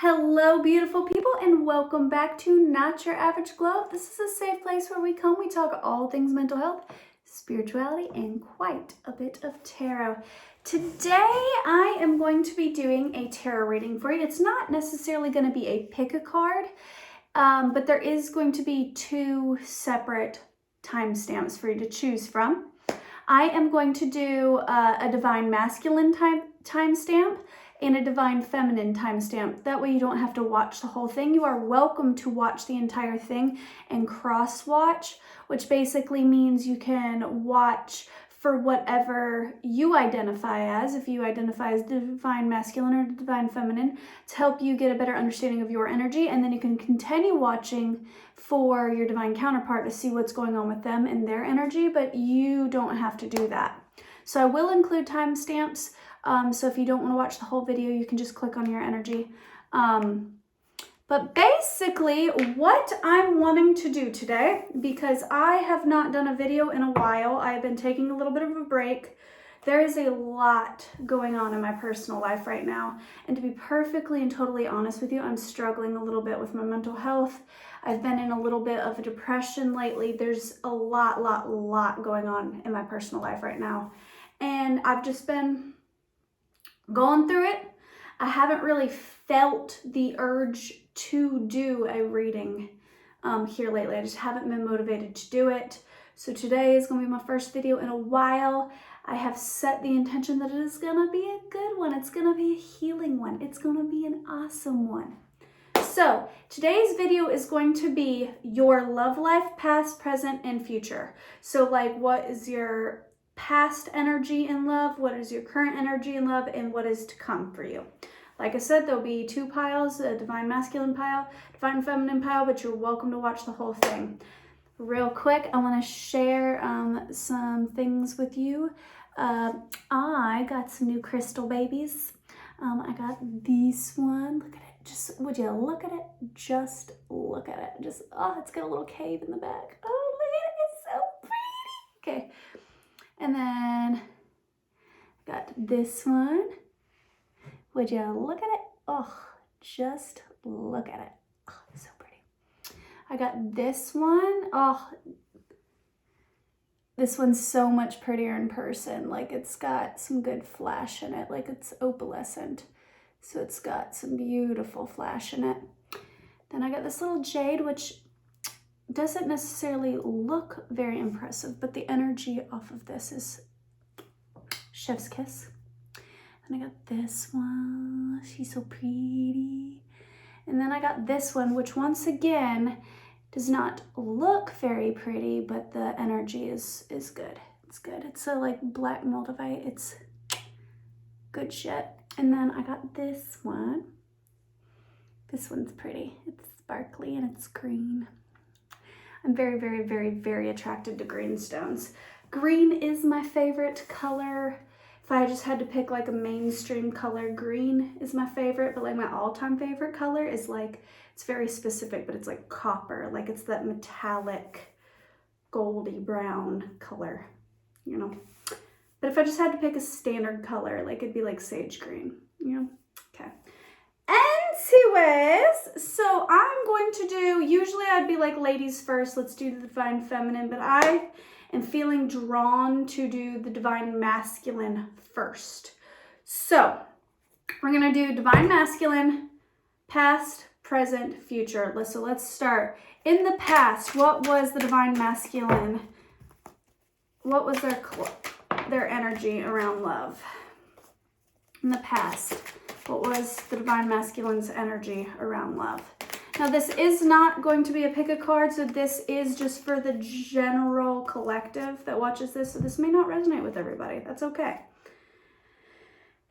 Hello, beautiful people, and welcome back to Not Your Average Glow. This is a safe place where we talk all things mental health, spirituality, and quite a bit of tarot. Today, I am going to be doing a tarot reading for you. It's not necessarily going to be a pick a card, but there is going to be two separate timestamps for you to choose from. I am going to do a Divine Masculine timestamp and a Divine Feminine timestamp. That way you don't have to watch the whole thing. You are welcome to watch the entire thing and cross-watch, which basically means you can watch for whatever you identify as, if you identify as Divine Masculine or Divine Feminine, to help you get a better understanding of your energy, and then you can continue watching for your Divine counterpart to see what's going on with them and their energy, but you don't have to do that. So I will include timestamps, so if you don't want to watch the whole video, you can just click on your energy. But basically, what I'm wanting to do today, because I have not done a video in a while, I have been taking a little bit of a break. There is a lot going on in my personal life right now. And to be perfectly and totally honest with you, I'm struggling a little bit with my mental health. I've been in a little bit of a depression lately. There's a lot going on in my personal life right now. And I've just been going through it. I haven't really felt the urge to do a reading here lately. I just haven't been motivated to do it. So today is going to be my first video in a while. I have set the intention that it is going to be a good one. It's going to be a healing one. It's going to be an awesome one. So today's video is going to be your love life, past, present, and future. So like, what is your past energy in love? What is your current energy in love? And what is to come for you? Like I said, there'll be two piles, a Divine Masculine pile, Divine Feminine pile, but you're welcome to watch the whole thing. Real quick, I want to share some things with you. I got some new crystal babies. I got this one. Look at it. Just, would you look at it? Just look at it. Just, oh, it's got a little cave in the back. Oh, look at it. It's so pretty. Okay. And then I got this one. Would you look at it? Oh, just look at it. Oh, it's so pretty. I got this one. Oh, this one's so much prettier in person. Like, it's got some good flash in it. Like, it's opalescent. So it's got some beautiful flash in it. Then I got this little jade, which doesn't necessarily look very impressive, but the energy off of this is chef's kiss. And I got this one. She's so pretty. And then I got this one, which once again does not look very pretty, but the energy is good. It's good. It's a like black moldavite. It's good shit. And then I got this one. This one's pretty. It's sparkly and it's green. I'm very attracted to green stones. Green is my favorite color. If I just had to pick like a mainstream color, green is my favorite, but like my all-time favorite color is like, it's very specific, but it's like copper. Like, it's that metallic goldy brown color, you know? But if I just had to pick a standard color, like, it'd be like sage green, you know? Okay. Anyways, so I'm going to do, usually I'd be like ladies first, let's do the Divine Feminine, but I am feeling drawn to do the Divine Masculine first. So we're going to do Divine Masculine, past, present, future. So let's start. In the past, what was the Divine Masculine? What was their energy around love? In the past, what was the Divine Masculine's energy around love? Now, this is not going to be a pick a card, so this is just for the general collective that watches this, so this may not resonate with everybody. That's okay.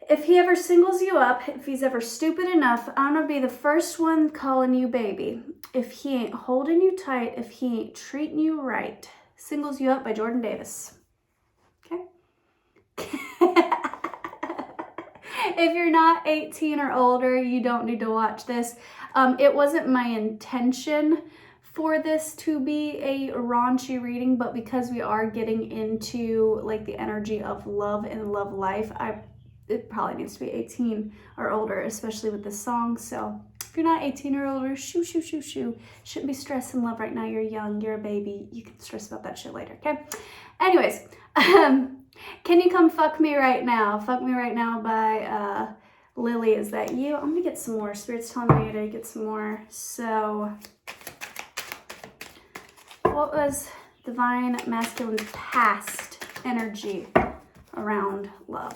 If he ever singles you up, if he's ever stupid enough, I'm going to be the first one calling you baby. If he ain't holding you tight, if he ain't treating you right. Singles You Up by Jordan Davis. Okay? If you're not 18 or older, you don't need to watch this. It wasn't my intention for this to be a raunchy reading, but because we are getting into like the energy of love and love life, it probably needs to be 18 or older, especially with this song. So you're not 18 or older, shoo. Shouldn't be stressed in love right now. You're young, you're a baby. You can stress about that shit later, okay? Anyways, Can You Come Fuck Me Right Now? Fuck Me Right Now by Lily. Is that you? I'm gonna get some more. Spirit's telling me to get some more. So, what was divine masculine past energy around love?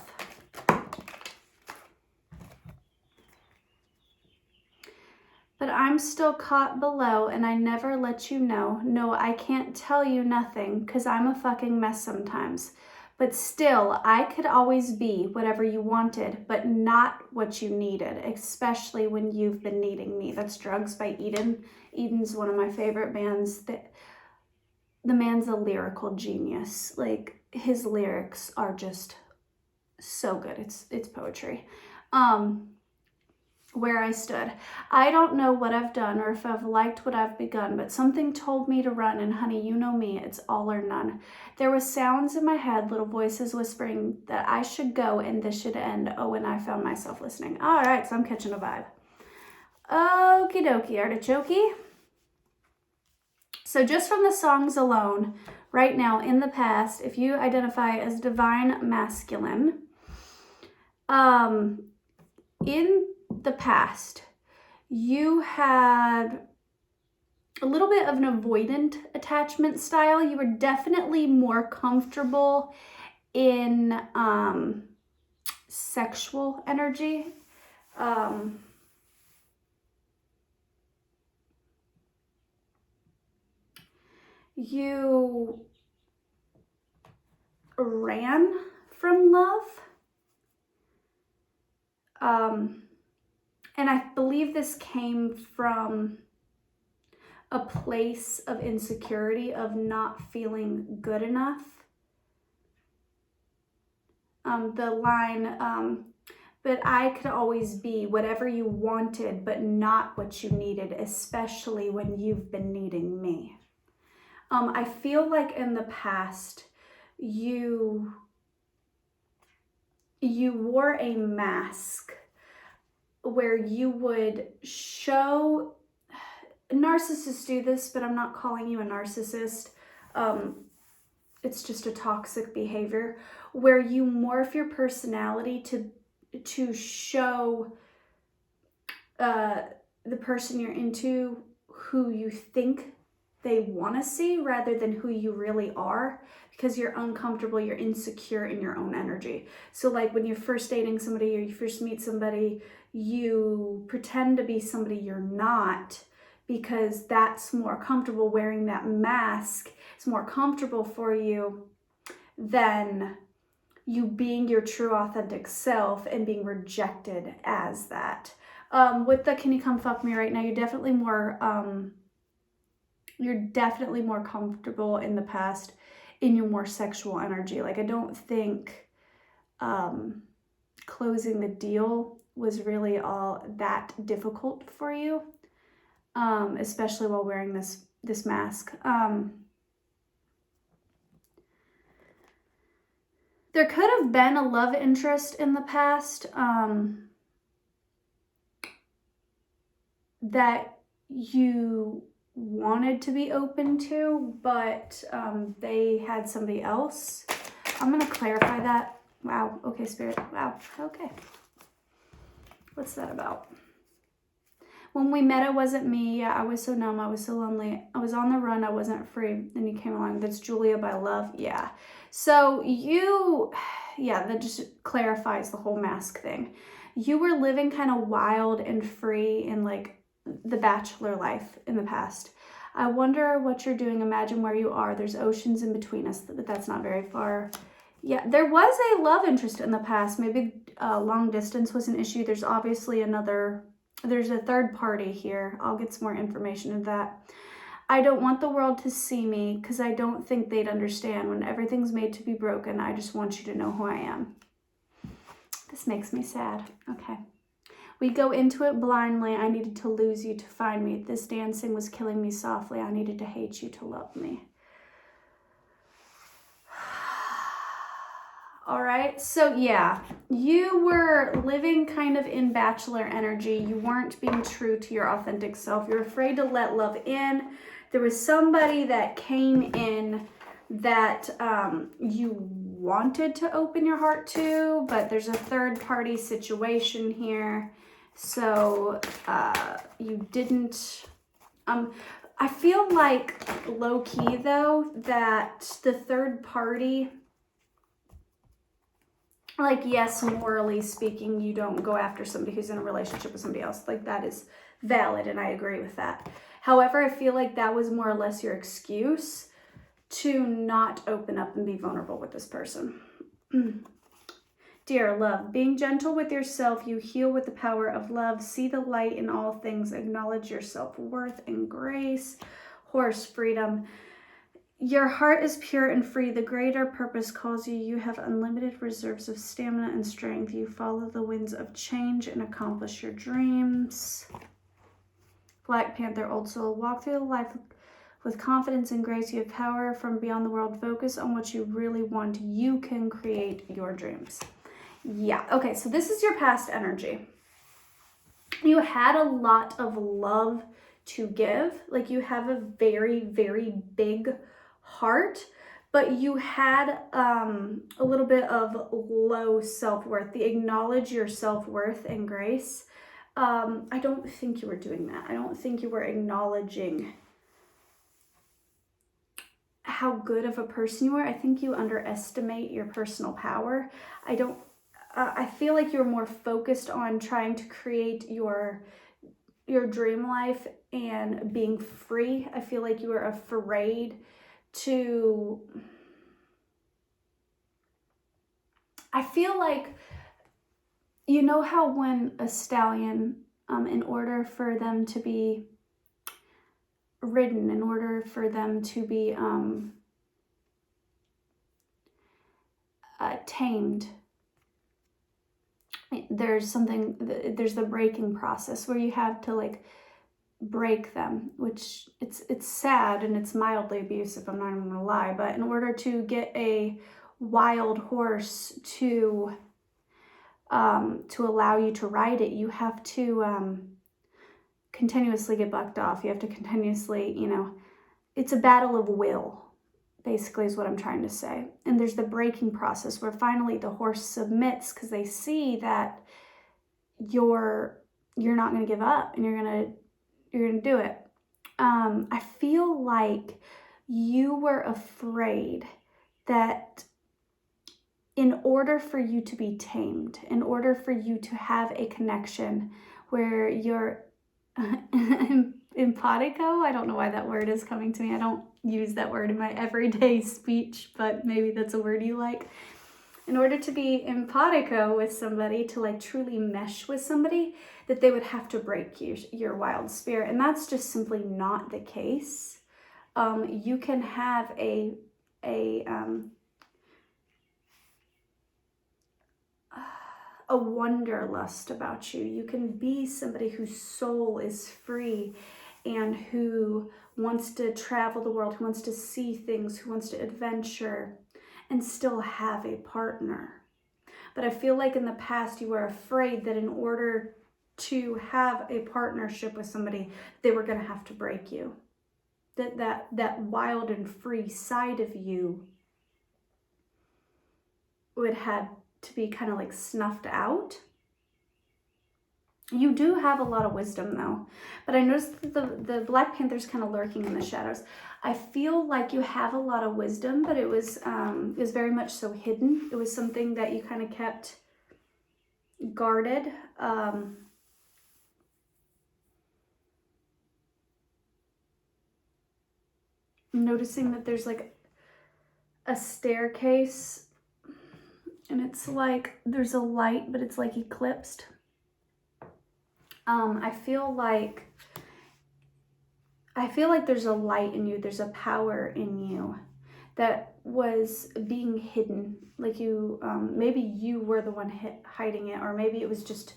But I'm still caught below and I never let you know. No, I can't tell you nothing, 'cause I'm a fucking mess sometimes. But still, I could always be whatever you wanted, but not what you needed, especially when you've been needing me. That's Drugs by Eden. Eden's one of my favorite bands. The man's a lyrical genius. Like, his lyrics are just so good. It's poetry. Where I stood. I don't know what I've done or if I've liked what I've begun, but something told me to run, and honey, you know me, it's all or none. There was sounds in my head, little voices whispering that I should go and this should end. Oh, and I found myself listening. All right, so I'm catching a vibe. Okie dokie, artichoke. So just from the songs alone, right now in the past, if you identify as divine masculine, in the past, you had a little bit of an avoidant attachment style. You were definitely more comfortable in sexual energy. You ran from love. And I believe this came from a place of insecurity, of not feeling good enough. The line, but I could always be whatever you wanted, but not what you needed, especially when you've been needing me. I feel like in the past, you wore a mask where you would show, narcissists do this, but I'm not calling you a narcissist. It's just a toxic behavior where you morph your personality to show the person you're into who you think they want to see rather than who you really are, because you're uncomfortable, you're insecure in your own energy. So like when you're first dating somebody or you first meet somebody, you pretend to be somebody you're not, because that's more comfortable. Wearing that mask is more comfortable for you than you being your true authentic self and being rejected as that. With the Can You Come Fuck Me Right Now, you're definitely more comfortable in the past in your more sexual energy. Like, I don't think closing the deal was really all that difficult for you, especially while wearing this mask. There could have been a love interest in the past that you wanted to be open to, but they had somebody else. I'm gonna clarify that. Wow, okay, Spirit, wow, okay. What's that about? When we met, it wasn't me. Yeah, I was so numb, I was so lonely. I was on the run, I wasn't free. Then you came along. That's Julia by Love, yeah. So that just clarifies the whole mask thing. You were living kind of wild and free in like the bachelor life in the past. I wonder what you're doing. Imagine where you are. There's oceans in between us, but that's not very far. Yeah, there was a love interest in the past. Maybe long distance was an issue. There's obviously there's a third party here. I'll get some more information of that. I don't want the world to see me because I don't think they'd understand. When everything's made to be broken, I just want you to know who I am. This makes me sad. Okay. We go into it blindly. I needed to lose you to find me. This dancing was killing me softly. I needed to hate you to love me. All right, so yeah, you were living kind of in bachelor energy. You weren't being true to your authentic self. You're afraid to let love in. There was somebody that came in that you wanted to open your heart to, but there's a third party situation here. So you didn't, I feel like low key though, that the third party, like, yes, morally speaking, you don't go after somebody who's in a relationship with somebody else. Like, that is valid, and I agree with that. However, I feel like that was more or less your excuse to not open up and be vulnerable with this person. Dear love, being gentle with yourself, you heal with the power of love. See the light in all things. Acknowledge your self-worth and grace. Horse, freedom. Your heart is pure and free. The greater purpose calls you. You have unlimited reserves of stamina and strength. You follow the winds of change and accomplish your dreams. Black Panther, old soul. Walk through life with confidence and grace. You have power from beyond the world. Focus on what you really want. You can create your dreams. Yeah, okay, so this is your past energy. You had a lot of love to give. Like, you have a very, very big heart, but you had a little bit of low self-worth. The acknowledge your self-worth and grace. I don't think you were doing that. I don't think you were acknowledging how good of a person you are. I think you underestimate your personal power. I feel like you're more focused on trying to create your dream life and being free. I feel like you were afraid to, I feel like, you know how when a stallion, in order for them to be ridden, in order for them to be tamed, there's the breaking process where you have to like break them, which it's sad and it's mildly abusive, I'm not even gonna lie, but in order to get a wild horse to allow you to ride it, you have to continuously get bucked off. You have to continuously, it's a battle of will, basically, is what I'm trying to say. And there's the breaking process where finally the horse submits because they see that you're not going to give up and you're going to do it. I feel like you were afraid that in order for you to be tamed, in order for you to have a connection where you're empatico, I don't know why that word is coming to me. I don't use that word in my everyday speech, but maybe that's a word you like. In order to be empatico with somebody, to like truly mesh with somebody, that they would have to break your wild spirit. And that's just simply not the case. You can have a wanderlust about you. You can be somebody whose soul is free and who wants to travel the world, who wants to see things, who wants to adventure, and still have a partner. But I feel like in the past you were afraid that in order to have a partnership with somebody, they were going to have to break you. That wild and free side of you would have to be kind of like snuffed out. You do have a lot of wisdom though, but I noticed that the Black Panther's kind of lurking in the shadows. I feel like you have a lot of wisdom, but it was very much so hidden. It was something that you kind of kept guarded. Noticing that there's like a staircase and it's like there's a light, but it's like eclipsed. I feel like there's a light in you, there's a power in you that was being hidden. Like you, maybe you were the one hiding it, or maybe it was just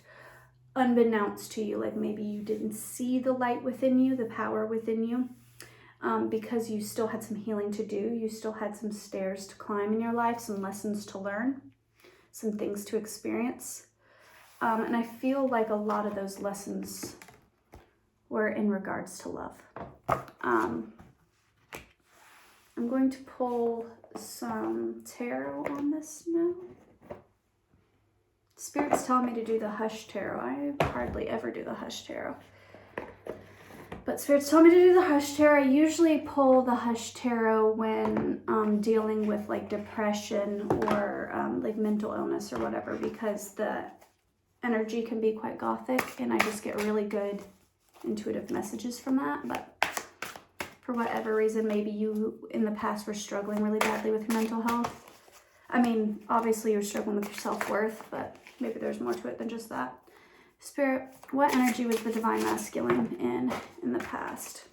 unbeknownst to you. Like maybe you didn't see the light within you, the power within you, because you still had some healing to do. You still had some stairs to climb in your life, some lessons to learn. some things to experience. And I feel like a lot of those lessons were in regards to love. I'm going to pull some tarot on this now. Spirit's telling me to do the Hush Tarot. I hardly ever do the Hush Tarot. But Spirit's telling me to do the Hush Tarot. I usually pull the Hush Tarot when dealing with like depression or like mental illness or whatever, because the energy can be quite gothic and I just get really good intuitive messages from that. But for whatever reason, maybe you in the past were struggling really badly with your mental health. I mean, obviously you're struggling with your self-worth, but maybe there's more to it than just that. Spirit, what energy was the Divine Masculine in the past?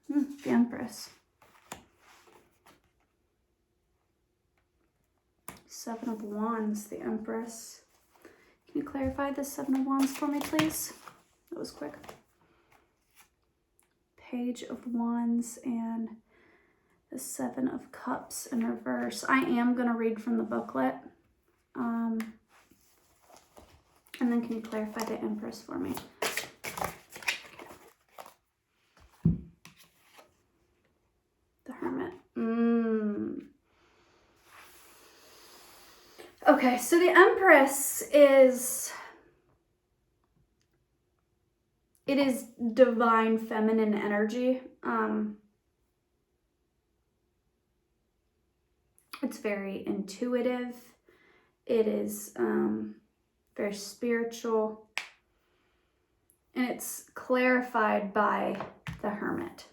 The Empress. 7 of Wands, the Empress. Can you clarify the 7 of Wands for me, please? That was quick. Page of Wands and the 7 of Cups in reverse. I am going to read from the booklet. And then can you clarify the Empress for me? The Hermit. Okay, so the Empress is... It is divine feminine energy. It's very intuitive. It is very spiritual. And it's clarified by the Hermit.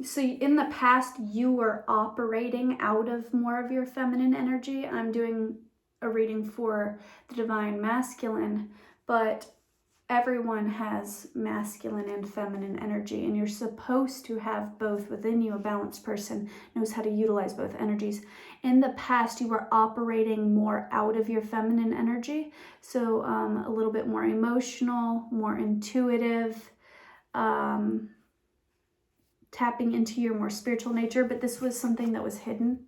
So in the past, you were operating out of more of your feminine energy. I'm doing a reading for the Divine Masculine, but everyone has masculine and feminine energy, and you're supposed to have both within you. A balanced person knows how to utilize both energies. In the past, you were operating more out of your feminine energy, so a little bit more emotional, more intuitive, tapping into your more spiritual nature, but this was something that was hidden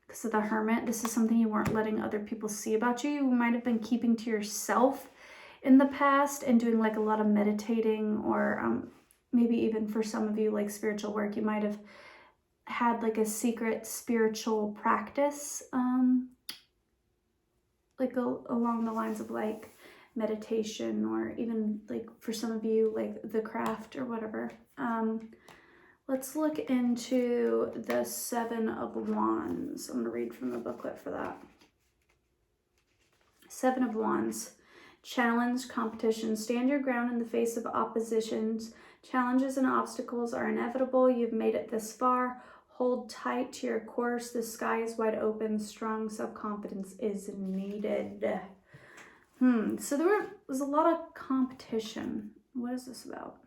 because of the Hermit. This is something you weren't letting other people see about you. You might have been keeping to yourself in the past and doing like a lot of meditating, or maybe even for some of you like spiritual work, you might have had like a secret spiritual practice, like along the lines of like meditation, or even like for some of you like the craft or whatever. Let's look into the 7 of Wands. I'm going to read from the booklet for that. 7 of Wands. Challenge, competition. Stand your ground in the face of oppositions. Challenges and obstacles are inevitable. You've made it this far. Hold tight to your course. The sky is wide open. Strong self-confidence is needed. So there was a lot of competition. What is this about?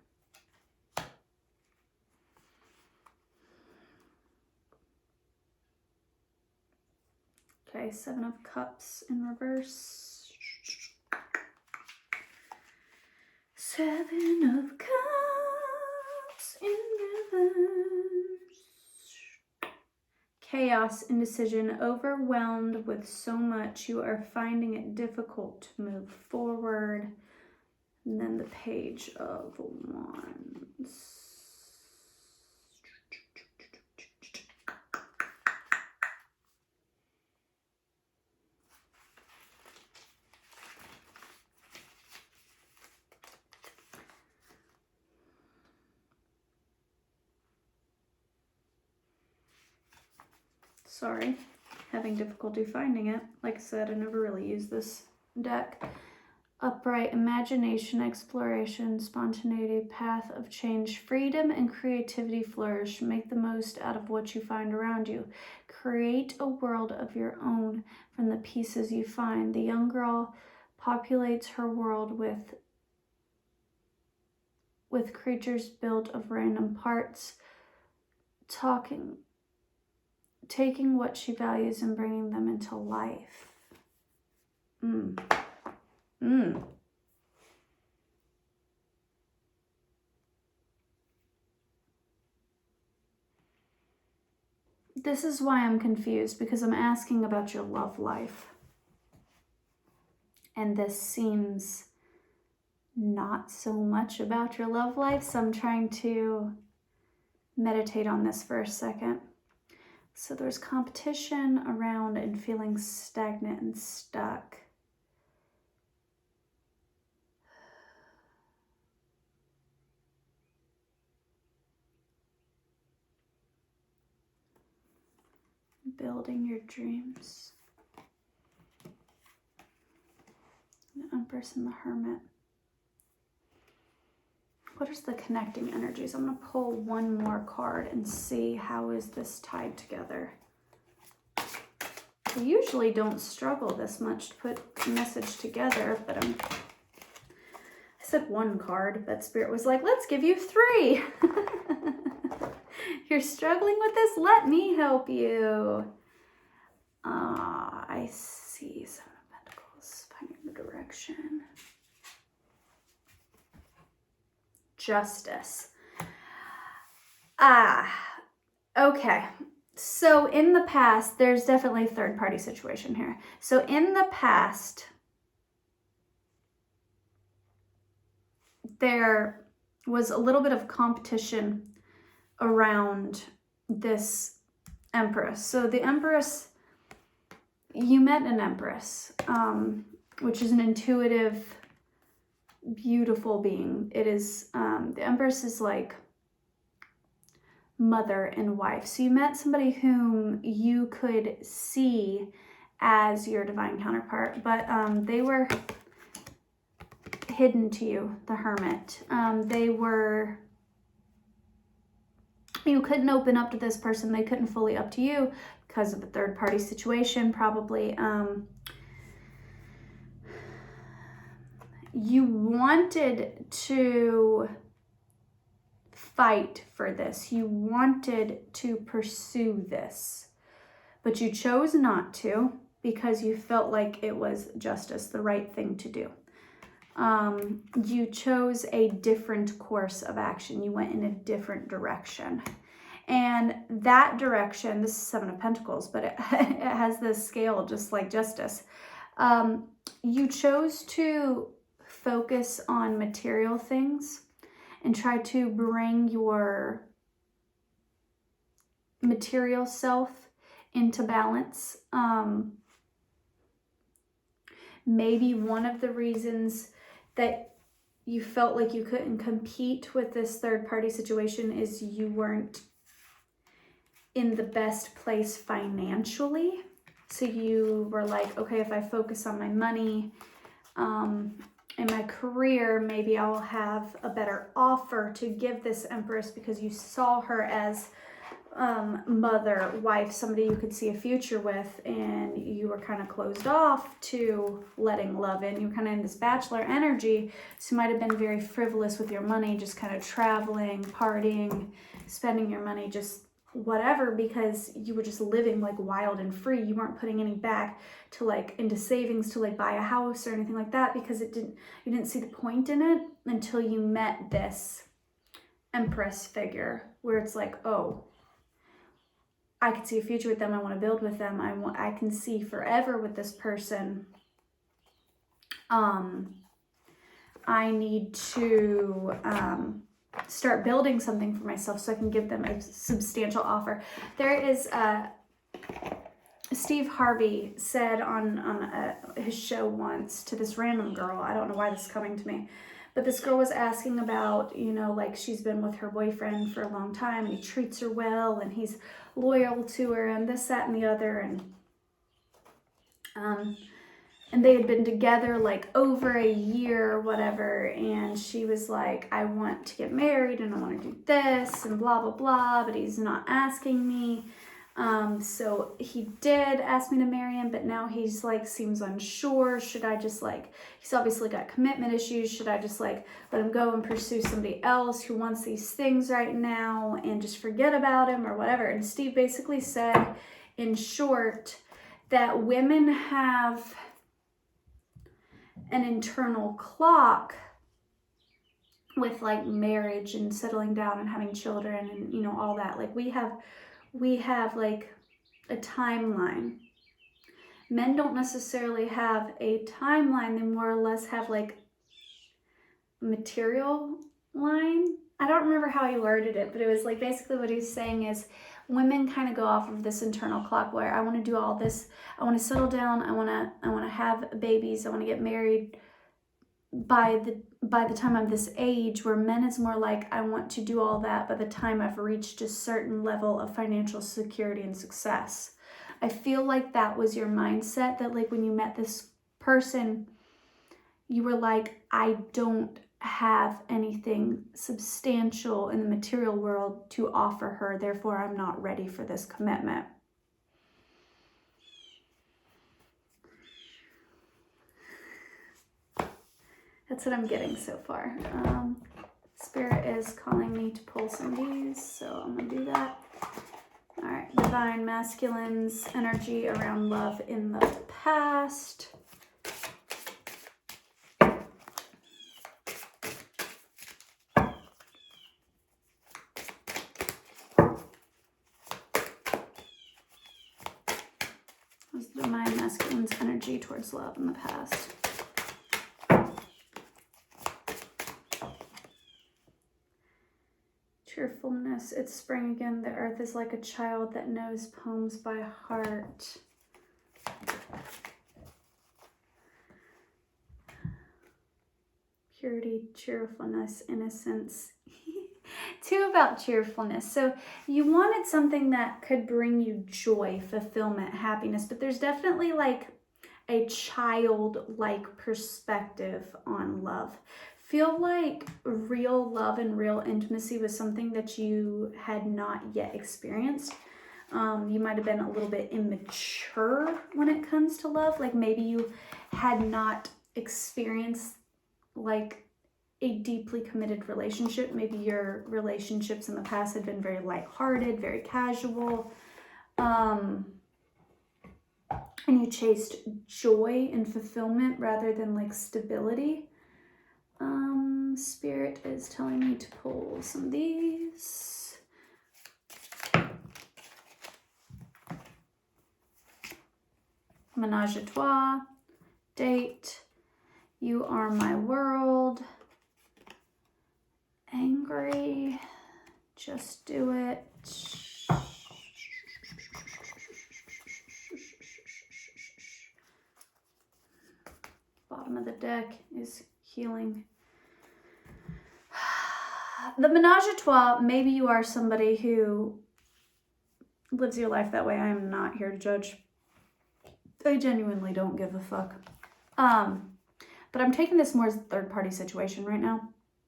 Okay, 7 of Cups in reverse. 7 of Cups in reverse. Chaos, indecision, overwhelmed with so much. You are finding it difficult to move forward. And then the Page of Wands. Sorry, having difficulty finding it. Like I said, I never really used this deck. Upright, imagination, exploration, spontaneity, path of change, freedom and creativity flourish. Make the most out of what you find around you. Create a world of your own from the pieces you find. The young girl populates her world with creatures built of random parts, taking what she values and bringing them into life. This is why I'm confused, because I'm asking about your love life. And this seems not so much about your love life, so I'm trying to meditate on this for a second. So there's competition around and feeling stagnant and stuck. Building your dreams. The Empress and the Hermit. What is the connecting energies? I'm going to pull one more card and see how is this tied together. I usually don't struggle this much to put a message together, but I said one card, but Spirit was like, let's give you 3. You're struggling with this? Let me help you. I see Seven of Pentacles, finding the direction. Justice. Okay. So in the past, there's definitely a third-party situation here. So in the past, there was a little bit of competition around this Empress. So the Empress, you met an Empress, which is an intuitive, beautiful being. It is, the Empress is like mother and wife. So you met somebody whom you could see as your divine counterpart, but they were hidden to you, the Hermit. You couldn't open up to this person. They couldn't fully up to you because of a third party situation, probably. You wanted to fight for this. You wanted to pursue this, but you chose not to because you felt like it was justice, the right thing to do. You chose a different course of action. You went in a different direction. And that direction, this is Seven of Pentacles, but it has this scale just like justice. You chose to focus on material things and try to bring your material self into balance. Maybe one of the reasons that you felt like you couldn't compete with this third party situation is you weren't in the best place financially. So you were like, okay, if I focus on my money, in my career, maybe I'll have a better offer to give this Empress, because you saw her as mother, wife, somebody you could see a future with, and you were kind of closed off to letting love in. You were kind of in this bachelor energy, so you might have been very frivolous with your money, just kind of traveling, partying, spending your money, just whatever, because you were just living like wild and free. You weren't putting any back to like into savings to like buy a house or anything like that, because you didn't see the point in it until you met this Empress figure, where it's like, oh, I can see a future with them. I want to build with them. I can see forever with this person. I need to start building something for myself so I can give them a substantial offer. There is Steve Harvey said on his show once to this random girl, I don't know why this is coming to me, but this girl was asking about, you know, like she's been with her boyfriend for a long time and he treats her well and he's loyal to her and this, that, and the other. And they had been together like over a year or whatever. And she was like, I want to get married and I want to do this and blah, blah, blah, but he's not asking me. So he did ask me to marry him, but now he's like, seems unsure. Should I just like, he's obviously got commitment issues. Should I just like let him go and pursue somebody else who wants these things right now and just forget about him or whatever? And Steve basically said, in short, that women have an internal clock with like marriage and settling down and having children and, you know, all that. Like we have like a timeline. Men don't necessarily have a timeline. They more or less have like material line. I don't remember how he worded it, but it was like basically what he's saying is women kind of go off of this internal clock where I want to do all this. I want to settle down. I want to have babies. I want to get married by the time I'm this age, where men is more like I want to do all that by the time I've reached a certain level of financial security and success. I feel like that was your mindset, that like when you met this person, you were like, I don't have anything substantial in the material world to offer her, therefore I'm not ready for this commitment. That's what I'm getting so far. Spirit is calling me to pull some of these, so I'm gonna do that. All right, Divine Masculine's energy around love in the past. What's Divine Masculine's energy towards love in the past? Cheerfulness. It's spring again. The earth is like a child that knows poems by heart. Purity, cheerfulness, innocence. Too about cheerfulness. So you wanted something that could bring you joy, fulfillment, happiness, but there's definitely like a childlike perspective on love. Feel like real love and real intimacy was something that you had not yet experienced. You might have been a little bit immature when it comes to love. Like maybe you had not experienced like a deeply committed relationship. Maybe your relationships in the past had been very lighthearted, very casual. And you chased joy and fulfillment rather than like stability. Spirit is telling me to pull some of these. Menage a trois, date, you are my world, angry, just do it. Bottom of the deck is healing. The menage a trois, maybe you are somebody who lives your life that way. I am not here to judge. I genuinely don't give a fuck. But I'm taking this more as a third-party situation right now.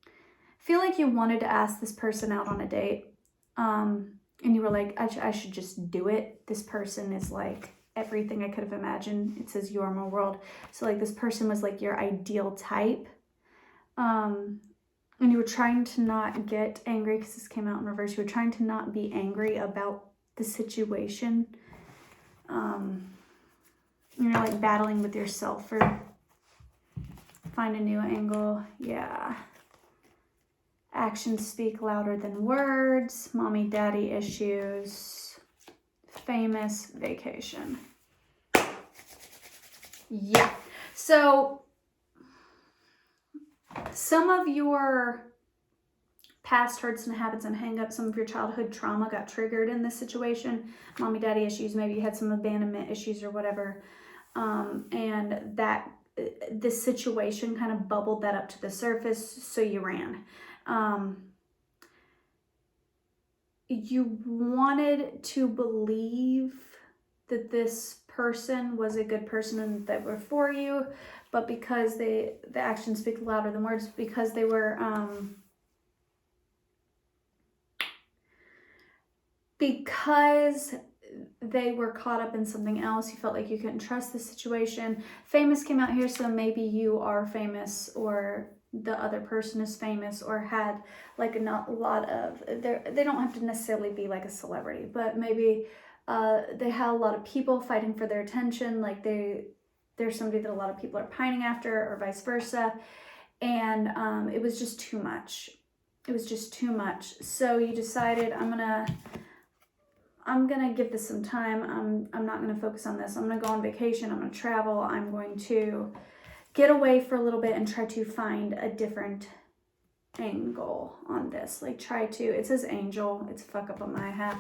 I feel like you wanted to ask this person out on a date. And you were like, I should just do it. This person is like everything I could have imagined. It says you are my world. So like this person was like your ideal type. And you were trying to not get angry because this came out in reverse. You were trying to not be angry about the situation. You're like battling with yourself for find a new angle. Yeah. Actions speak louder than words. Mommy, daddy issues. Famous vacation. Yeah. So some of your past hurts and habits and hang-ups, some of your childhood trauma got triggered in this situation. Mommy, daddy issues, maybe you had some abandonment issues or whatever. And that this situation kind of bubbled that up to the surface, so you ran. You wanted to believe that this person was a good person and that were for you, but because the actions speak louder than words, because they were because they were caught up in something else, you felt like you couldn't trust the situation. Famous came out here, so maybe you are famous, or the other person is famous, or had like a lot of, they don't have to necessarily be like a celebrity, but maybe they had a lot of people fighting for their attention, like there's somebody that a lot of people are pining after, or vice versa, and it was just too much. It was just too much. So you decided, I'm I'm going to give this some time. I'm not going to focus on this. I'm going to go on vacation. I'm going to travel. I'm going to get away for a little bit and try to find a different angle on this. Like try to, it says angel. It's a fuck up on my half.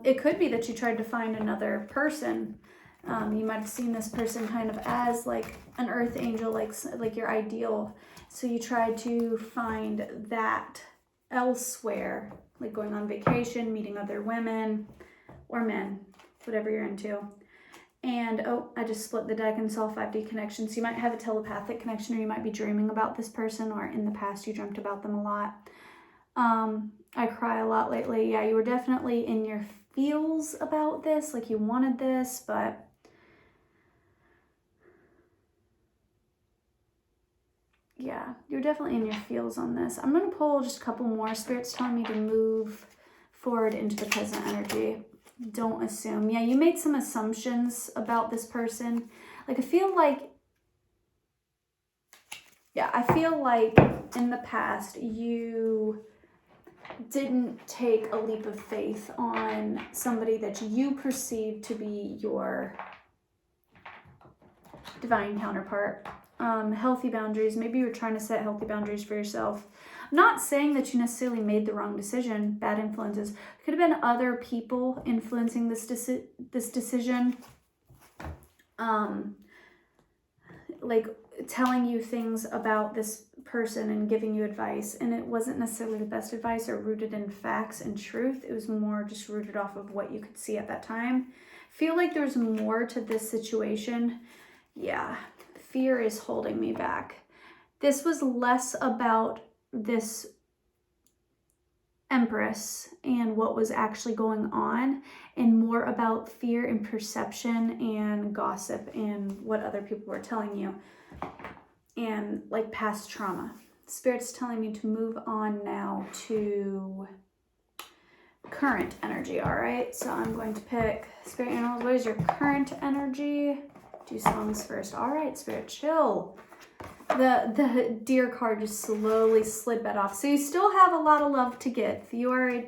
It could be that you tried to find another person. You might have seen this person kind of as like an earth angel, like your ideal. So you tried to find that elsewhere, like going on vacation, meeting other women or men, whatever you're into. And oh, I just split the deck and saw 5D connections. You might have a telepathic connection, or you might be dreaming about this person, or in the past you dreamt about them a lot. I cry a lot lately. Yeah, you were definitely in your feels about this, like you wanted this, but yeah, you're definitely in your feels on this. I'm going to pull just a couple more. Spirit's telling me to move forward into the present energy. Don't assume. Yeah, you made some assumptions about this person. Like, I feel like in the past you didn't take a leap of faith on somebody that you perceived to be your divine counterpart. Healthy boundaries. Maybe you were trying to set healthy boundaries for yourself. I'm not saying that you necessarily made the wrong decision. Bad influences. Could have been other people influencing this decision. Like telling you things about this person and giving you advice, and it wasn't necessarily the best advice or rooted in facts and truth. It was more just rooted off of what you could see at that time. Feel like there's more to this situation. Yeah, fear is holding me back. This was less about this Empress and what was actually going on, and more about fear and perception and gossip and what other people were telling you, and like past trauma. Spirit's telling me to move on now to current energy. All right, so I'm going to pick Spirit Animals. What is your current energy? Do songs first. All right, Spirit, chill. The deer card just slowly slid back off. So you still have a lot of love to give. You are,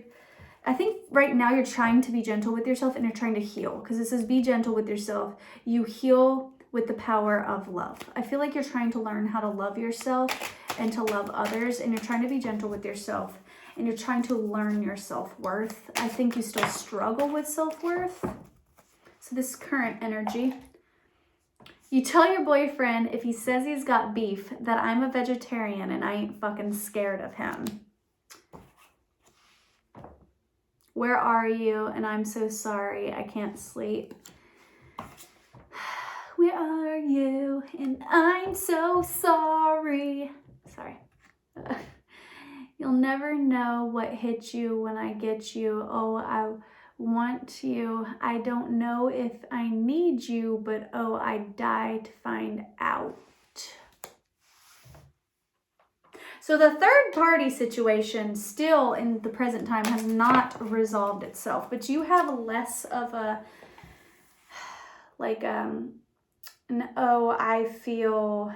I think right now you're trying to be gentle with yourself and you're trying to heal, because it says be gentle with yourself. You heal with the power of love. I feel like you're trying to learn how to love yourself and to love others, and you're trying to be gentle with yourself, and you're trying to learn your self-worth. I think you still struggle with self-worth. So this current energy. You tell your boyfriend, if he says he's got beef, that I'm a vegetarian and I ain't fucking scared of him. Where are you? And I'm so sorry, I can't sleep. Where are you? And I'm so sorry. Sorry. You'll never know what hit you when I get you. Oh, I want you. I don't know if I need you, but oh, I'd die to find out. So the third party situation still in the present time has not resolved itself, but you have less of a, like, oh, I feel,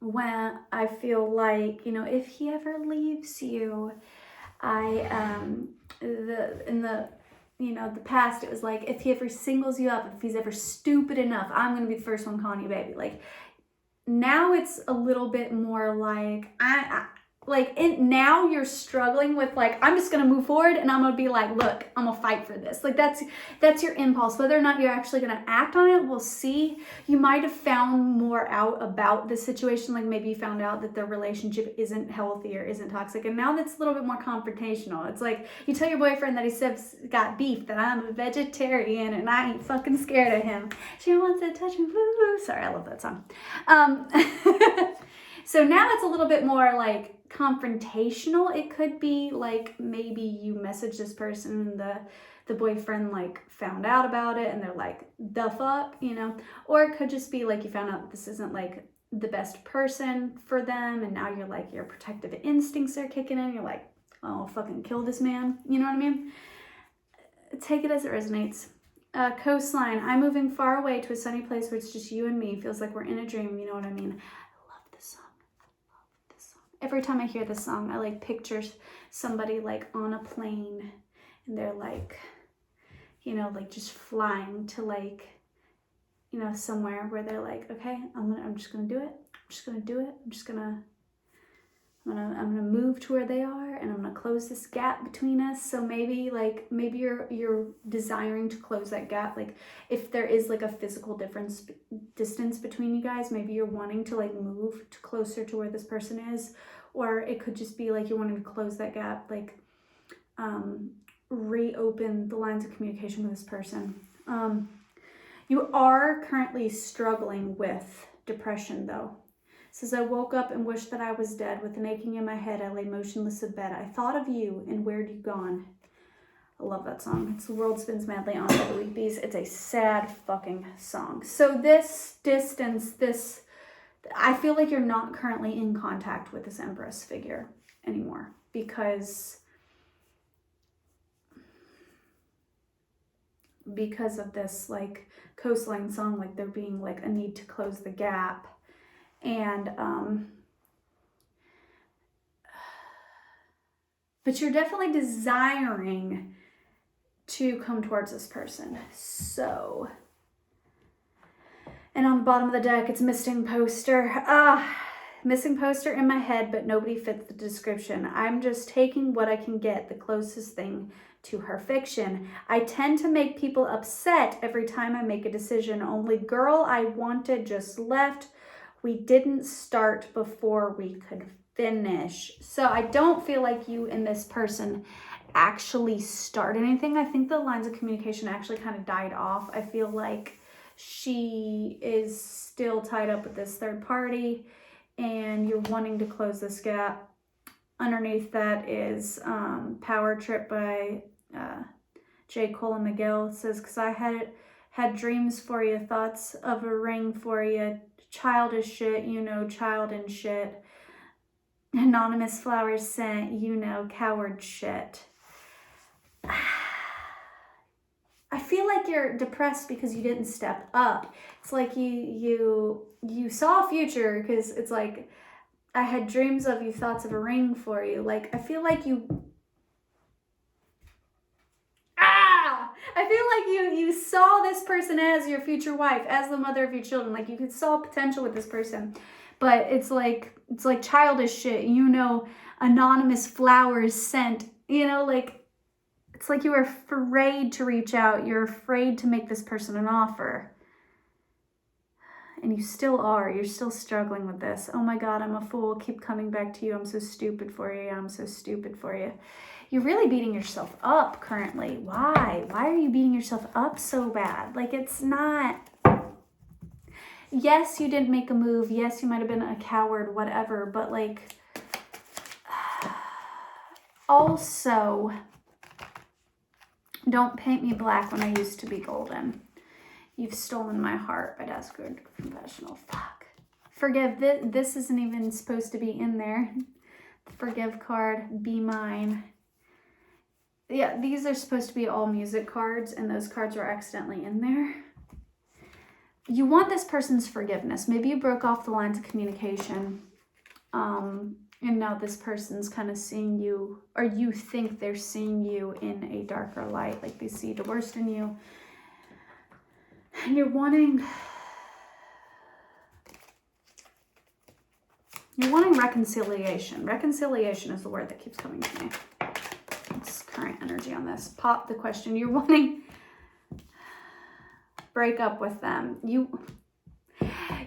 when I feel like, you know, if he ever leaves you, in the past, it was like, if he ever singles you up, if he's ever stupid enough, I'm going to be the first one calling you baby. Like, now it's a little bit more like, now you're struggling with like, I'm just going to move forward and I'm going to be like, look, I'm going to fight for this. Like that's your impulse. Whether or not you're actually going to act on it, we'll see. You might have found more out about the situation. Like maybe you found out that the relationship isn't healthy or isn't toxic. And now that's a little bit more confrontational. It's like you tell your boyfriend that he says got beef, that I'm a vegetarian and I ain't fucking scared of him. She wants to touch me. Woo-hoo. Sorry, I love that song. So now it's a little bit more like confrontational. It could be like maybe you message this person and the boyfriend like found out about it and they're like, the fuck, you know? Or it could just be like you found out this isn't like the best person for them, and now you're like, your protective instincts are kicking in. You're like, oh, fucking kill this man. You know what I mean? Take it as it resonates. Coastline, I'm moving far away to a sunny place where it's just you and me. Feels like we're in a dream. You know what I mean? every time I hear this song, I like picture somebody like on a plane and they're like, you know, like just flying to like, you know, somewhere where they're like, okay, I'm just gonna do it. I'm just gonna do it. I'm gonna move to where they are, and I'm gonna close this gap between us. So maybe you're desiring to close that gap. Like if there is like a physical distance between you guys, maybe you're wanting to like move to closer to where this person is, or it could just be like you're wanting to close that gap, like reopen the lines of communication with this person. You are currently struggling with depression though. It says, I woke up and wished that I was dead. With an aching in my head, I lay motionless in bed. I thought of you and where'd you gone? I love that song. It's The World Spins Madly On by the Weepies. It's a sad fucking song. So this distance, I feel like you're not currently in contact with this Empress figure anymore because of this like coastline song, like there being like a need to close the gap. And but you're definitely desiring to come towards this person. So, and on the bottom of the deck, it's missing poster. Missing poster in my head, but nobody fits the description. I'm just taking what I can get, the closest thing to her fiction. I tend to make people upset every time I make a decision. Only girl I wanted just left. We didn't start before we could finish. So I don't feel like you and this person actually start anything. I think the lines of communication actually kind of died off. I feel like she is still tied up with this third party and you're wanting to close this gap. Underneath that is Power Trip by J. Cole and Miguel. It says, because I had dreams for you, thoughts of a ring for you, childish shit, you know, child and shit. Anonymous flowers sent, you know, coward shit. I feel like you're depressed because you didn't step up. It's like you saw a future because it's like, I had dreams of you, thoughts of a ring for you. Like, I feel like you saw this person as your future wife, as the mother of your children. Like, you could saw potential with this person, but it's like childish shit, you know, anonymous flowers sent, you know, like, it's like you were afraid to reach out. You're afraid to make this person an offer. And you still are. You're still struggling with this. Oh my God, I'm a fool. Keep coming back to you. I'm so stupid for you. I'm so stupid for you. You're really beating yourself up currently. Why? Why are you beating yourself up so bad? Like, it's not... Yes, you didn't make a move. Yes, you might have been a coward, whatever. But, like, also, don't paint me black when I used to be golden. You've stolen my heart by Desperate Confessional. Fuck. Forgive. This isn't even supposed to be in there. The forgive card. Be mine. Yeah, these are supposed to be all music cards, and those cards were accidentally in there. You want this person's forgiveness. Maybe you broke off the lines of communication, and now this person's kind of seeing you, or you think they're seeing you in a darker light, like they see the worst in you. And you're wanting reconciliation. Reconciliation is the word that keeps coming to me. It's current energy on this. Pop the question. You're wanting break up with them. You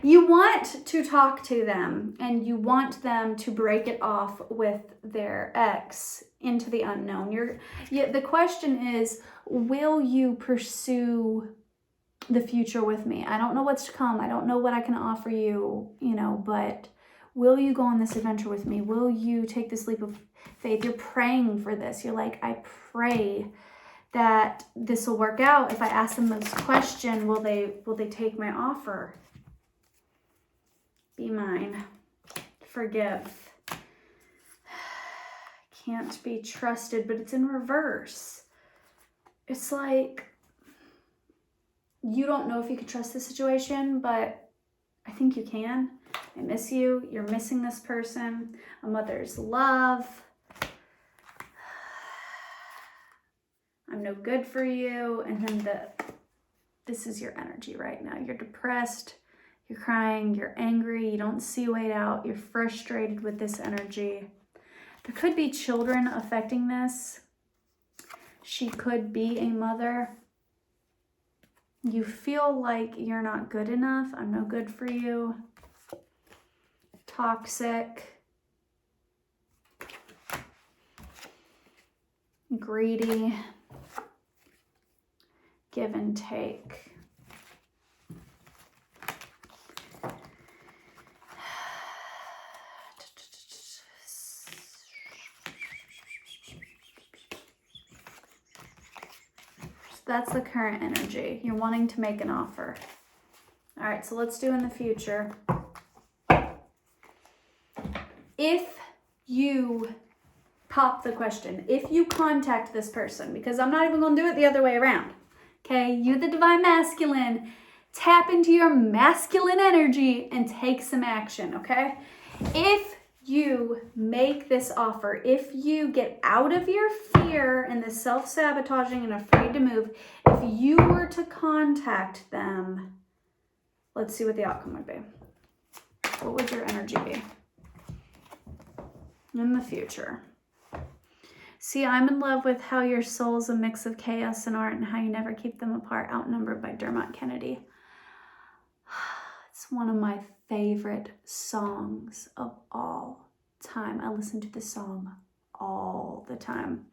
want to talk to them, and you want them to break it off with their ex into the unknown. The question is, will you pursue the future with me? I don't know what's to come. I don't know what I can offer you, you know, but will you go on this adventure with me? Will you take this leap of faith? You're praying for this. You're like, I pray that this will work out. If I ask them this question, will they take my offer? Be mine. Forgive. Can't be trusted, but it's in reverse. It's like, you don't know if you can trust the situation, but I think you can. I miss you. You're missing this person. A mother's love. I'm no good for you. And then this is your energy right now. You're depressed. You're crying. You're angry. You don't see a way out. You're frustrated with this energy. There could be children affecting this. She could be a mother. You feel like you're not good enough. I'm no good for you. Toxic. Greedy. Give and take. That's the current energy. You're wanting to make an offer. All right, so let's do in the future. If you pop the question, if you contact this person, because I'm not even going to do it the other way around. Okay, you the divine masculine, tap into your masculine energy and take some action, okay? If you make this offer, if you get out of your fear and the self-sabotaging and afraid to move, if you were to contact them, let's see what the outcome would be. What would your energy be in the future? See, I'm in love with how your soul's a mix of chaos and art and how you never keep them apart. Outnumbered by Dermot Kennedy. It's one of my favorite songs of all time. I listen to this song all the time.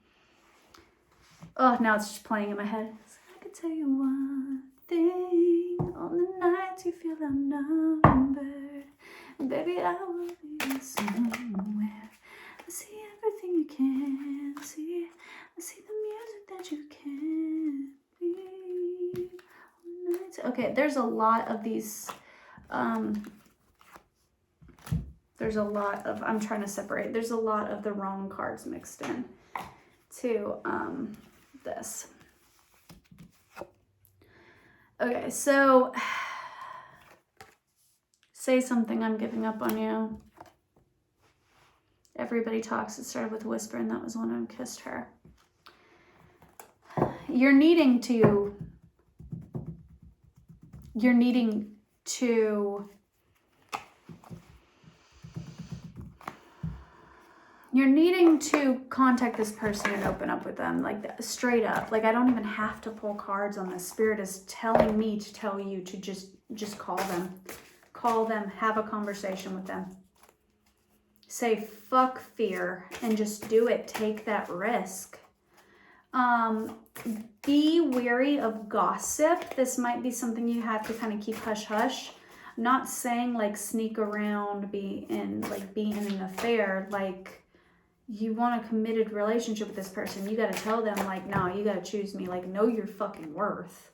Oh, now it's just playing in my head. I could tell you one thing. On the nights you feel outnumbered, baby, I will be somewhere. I see everything you can see. I see the music that you can be. Okay, there's a lot of these. There's a lot of, I'm trying to separate. There's a lot of the wrong cards mixed in to this. Okay, so say something, I'm giving up on you. Everybody talks. It started with a whisper, and that was when I kissed her. You're needing to contact this person and open up with them, like straight up. Like, I don't even have to pull cards on this. Spirit is telling me to tell you to just call them, have a conversation with them. Say fuck fear and just do it. Take that risk. Be wary of gossip. This might be something you have to kind of keep hush hush. I'm not saying like sneak around, be in an affair. Like, you want a committed relationship with this person, you got to tell them like, no, you got to choose me. Like, know your fucking worth,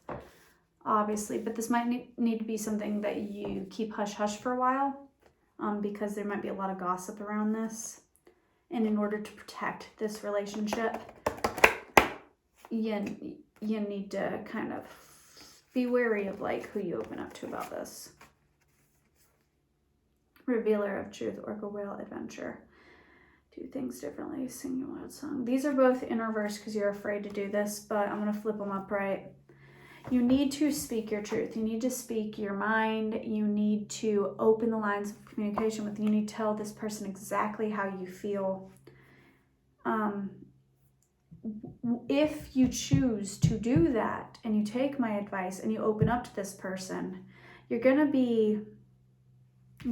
obviously. But this might need to be something that you keep hush hush for a while. Because there might be a lot of gossip around this. And in order to protect this relationship, you need to kind of be wary of like who you open up to about this. Revealer of truth, orca whale adventure. Do things differently, sing your wild song. These are both in reverse because you're afraid to do this, but I'm going to flip them upright. You need to speak your truth. You need to speak your mind. You need to open the lines of communication with. You need to tell this person exactly how you feel. If you choose to do that and you take my advice and you open up to this person, you're going to be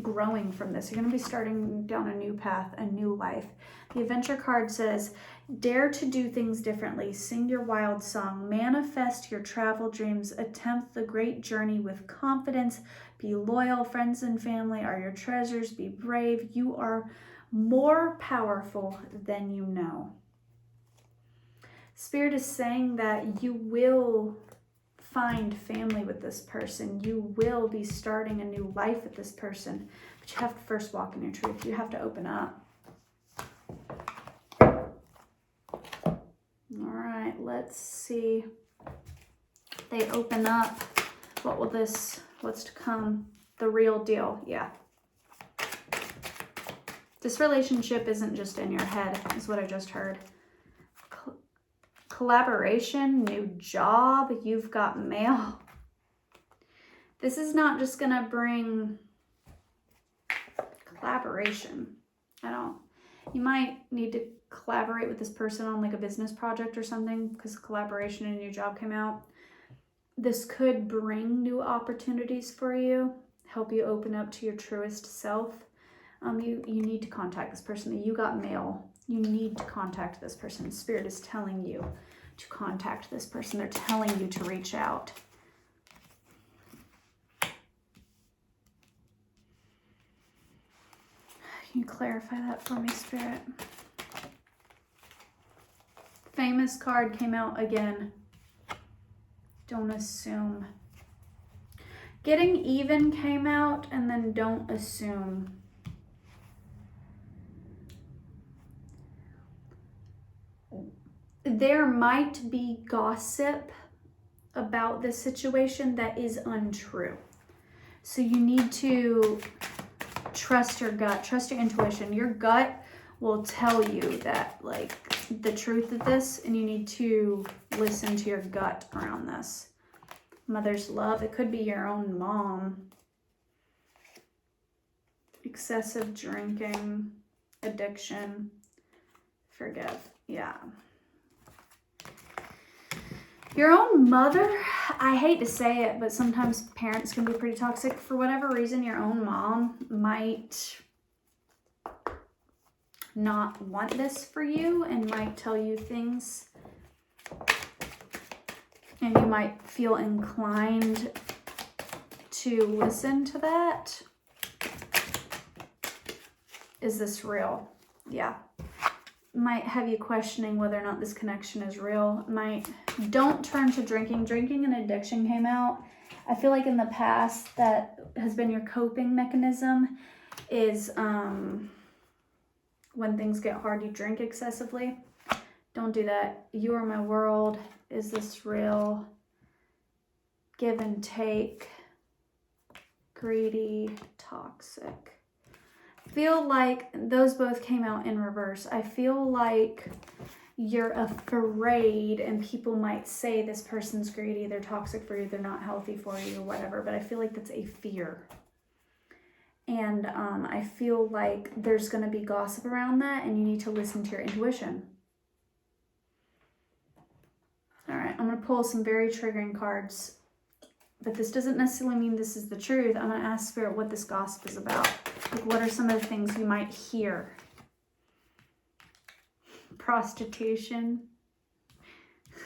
growing from this. You're going to be starting down a new path, a new life. The adventure card says, dare to do things differently, sing your wild song, manifest your travel dreams, attempt the great journey with confidence, be loyal, friends and family are your treasures, be brave. You are more powerful than you know. Spirit is saying that you will find family with this person. You will be starting a new life with this person, but you have to first walk in your truth. You have to open up. All right, let's see. They open up. What's to come? The real deal. Yeah. This relationship isn't just in your head, is what I just heard. Collaboration, new job, you've got mail. This is not just gonna bring collaboration. You might need to collaborate with this person on like a business project or something because collaboration and a new job came out. This could bring new opportunities for you, help you open up to your truest self. You need to contact this person. You got mail. You need to contact this person. Spirit is telling you to contact this person. They're telling you to reach out. Can you clarify that for me, Spirit? Famous card came out again. Don't assume. Getting even came out, and then don't assume. There might be gossip about this situation that is untrue. So you need to trust your gut, trust your intuition. Your gut will tell you that, like, the truth of this, and you need to listen to your gut around this. Mother's love, it could be your own mom. Excessive drinking, addiction, forgive, yeah. Your own mother, I hate to say it, but sometimes parents can be pretty toxic. For whatever reason, your own mom might not want this for you and might tell you things. And you might feel inclined to listen to that. Is this real? Yeah. Might have you questioning whether or not this connection is real. Don't turn to drinking. Drinking and addiction came out. I feel like in the past that has been your coping mechanism is when things get hard, you drink excessively. Don't do that. You are my world. Is this real? Give and take. Greedy, toxic. Feel like those both came out in reverse. I feel like you're afraid, and people might say this person's greedy, they're toxic for you, they're not healthy for you, or whatever, but I feel like that's a fear. And I feel like there's going to be gossip around that, and you need to listen to your intuition. All right, I'm going to pull some very triggering cards, but this doesn't necessarily mean this is the truth. I'm going to ask Spirit what this gossip is about. Like, what are some of the things you might hear? Prostitution,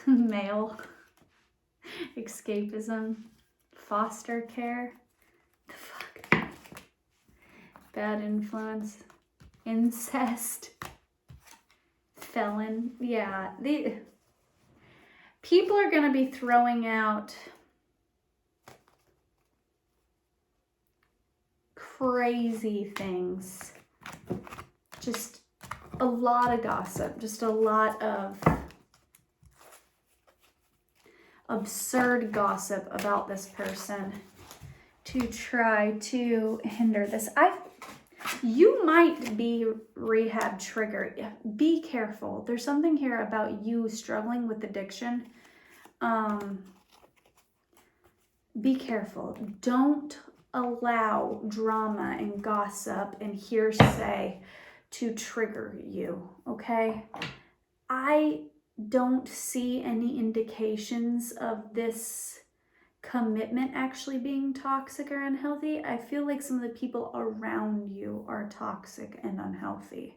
mail, escapism, foster care, the fuck, bad influence, incest, felon. Yeah, people are going to be throwing out crazy things. Just a lot of gossip, just a lot of absurd gossip about this person to try to hinder this. You might be rehab triggered. Be careful. There's something here about you struggling with addiction. Be careful. Don't allow drama and gossip and hearsay to trigger you, okay? I don't see any indications of this commitment actually being toxic or unhealthy. I feel like some of the people around you are toxic and unhealthy.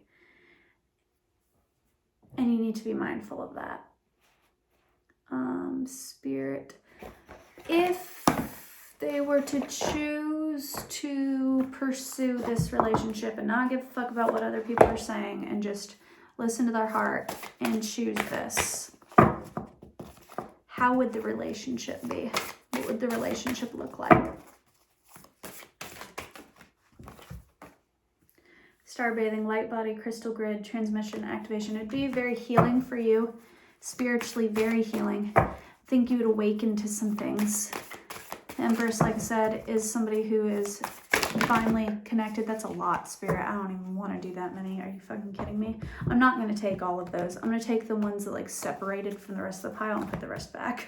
And you need to be mindful of that. Spirit, if they were to choose to pursue this relationship and not give a fuck about what other people are saying and just listen to their heart and choose this, how would the relationship be? What would the relationship look like? Star bathing, light body, crystal grid, transmission, activation. It'd be very healing for you, spiritually very healing. I think you would awaken to some things Empress, like I said, is somebody who is finally connected. That's a lot, Spirit. I don't even want to do that many. Are you fucking kidding me? I'm not going to take all of those. I'm going to take the ones that like separated from the rest of the pile and put the rest back.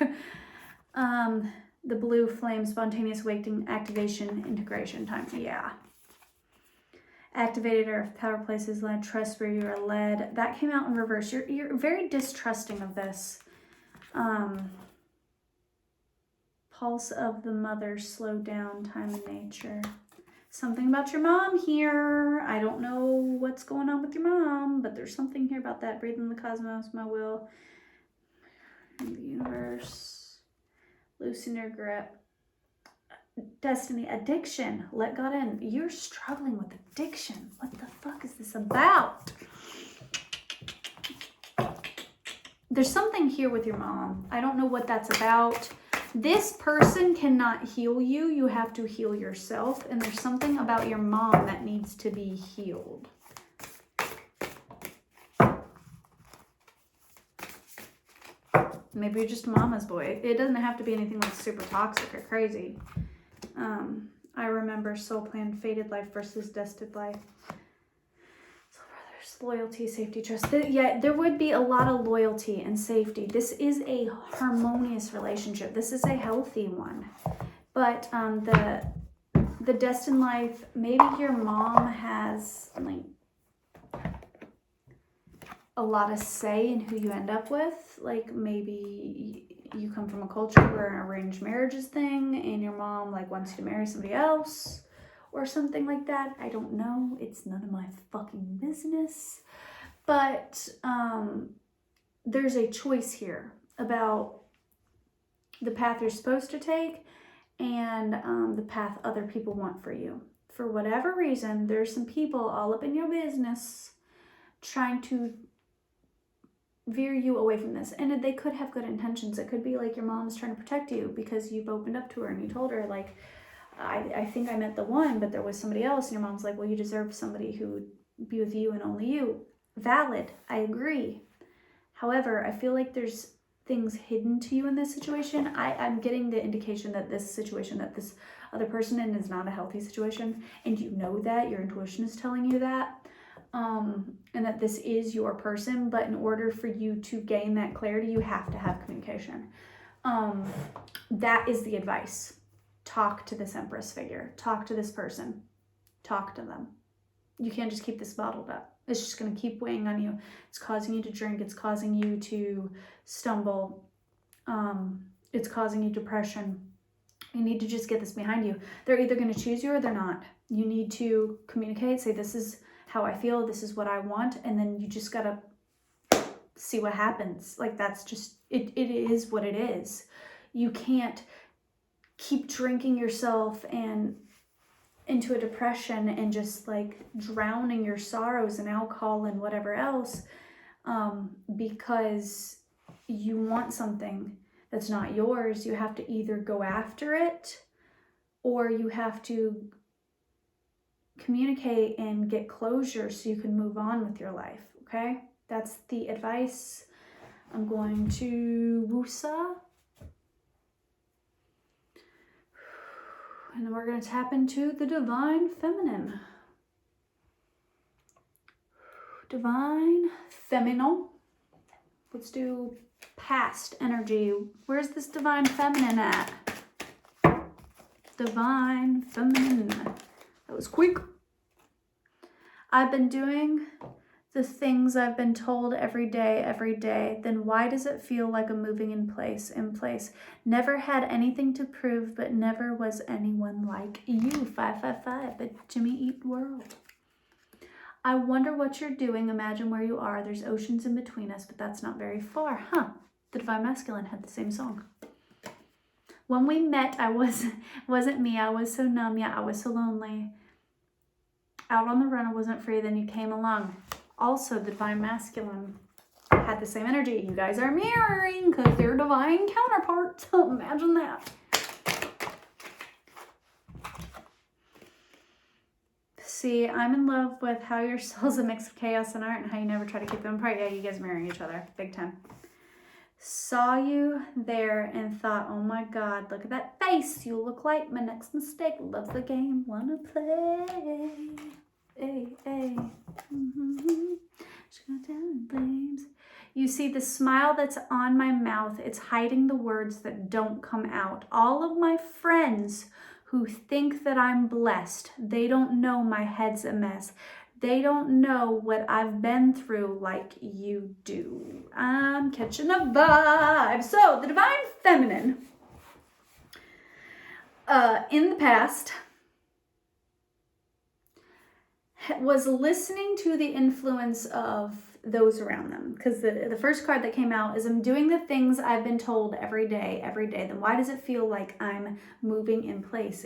The blue flame, spontaneous awakening, activation, integration time. Yeah. Activated earth, power places, led, trust where you are led. That came out in reverse. You're very distrusting of this. Pulse of the mother, slow down, time and nature. Something about your mom here. I don't know what's going on with your mom, but there's something here about that. Breathe in the cosmos, my will. In the universe. Loosen your grip. Destiny, addiction. Let God in. You're struggling with addiction. What the fuck is this about? There's something here with your mom. I don't know what that's about. This person cannot heal you. You have to heal yourself. And there's something about your mom that needs to be healed. Maybe you're just mama's boy. It doesn't have to be anything like super toxic or crazy. I remember soul plan, fated life versus destined life. Soul brothers, loyalty, safety, trust. Yeah, there would be a lot of loyalty and safety. This is a harmonious relationship. This is a healthy one. But the destined life, maybe your mom has like a lot of say in who you end up with. Like maybe you come from a culture where an arranged marriage is thing and your mom like wants you to marry somebody else or something like that. I don't know. It's none of my fucking business. But there's a choice here about the path you're supposed to take and the path other people want for you. For whatever reason, there's some people all up in your business trying to veer you away from this. And they could have good intentions. It could be like your mom's trying to protect you because you've opened up to her and you told her like, I think I met the one, but there was somebody else. And your mom's like, well, you deserve somebody who would be with you and only you. Valid. I agree. However, I feel like there's things hidden to you in this situation. I'm getting the indication that this situation that this other person in is not a healthy situation. And you know that. Your intuition is telling you that. And that this is your person, but in order for you to gain that clarity, you have to have communication. That is the advice. Talk to this Empress figure. Talk to this person. Talk to them. You can't just keep this bottled up. It's just going to keep weighing on you. It's causing you to drink. It's causing you to stumble. It's causing you depression. You need to just get this behind you. They're either going to choose you or they're not. You need to communicate. Say, this is how I feel, this is what I want, and then you just gotta see what happens. Like that's just, it is what it is. You can't keep drinking yourself and into a depression and just like drowning your sorrows in alcohol and whatever else because you want something that's not yours. You have to either go after it or you have to communicate and get closure so you can move on with your life, okay? That's the advice. I'm going to Wusa. And then we're going to tap into the Divine Feminine. Divine Feminine. Let's do past energy. Where's this Divine Feminine at? Divine Feminine. That was quick. I've been doing the things I've been told every day. Then why does it feel like I'm moving in place? Never had anything to prove, but never was anyone like you. 555, but Jimmy Eat World. I wonder what you're doing. Imagine where you are. There's oceans in between us, but that's not very far. Huh. The Divine Masculine had the same song. When we met, wasn't me. I was so numb. Yeah, I was so lonely. Out on the run, I wasn't free. Then you came along. Also, the Divine Masculine had the same energy. You guys are mirroring because they're divine counterparts. Imagine that. See, I'm in love with how your soul's a mix of chaos and art and how you never try to keep them apart. Yeah, you guys are mirroring each other. Big time. saw you there and thought, oh my God, look at that face. You look like my next mistake. Loves the game, wanna play. Hey, hey. You see the smile that's on my mouth. It's hiding the words that don't come out. All of my friends who think that I'm blessed, they don't know my head's a mess. They don't know what I've been through like you do. I'm catching a vibe. So the Divine Feminine, in the past, was listening to the influence of those around them. Because the first card that came out is, I'm doing the things I've been told every day. Then why does it feel like I'm moving in place?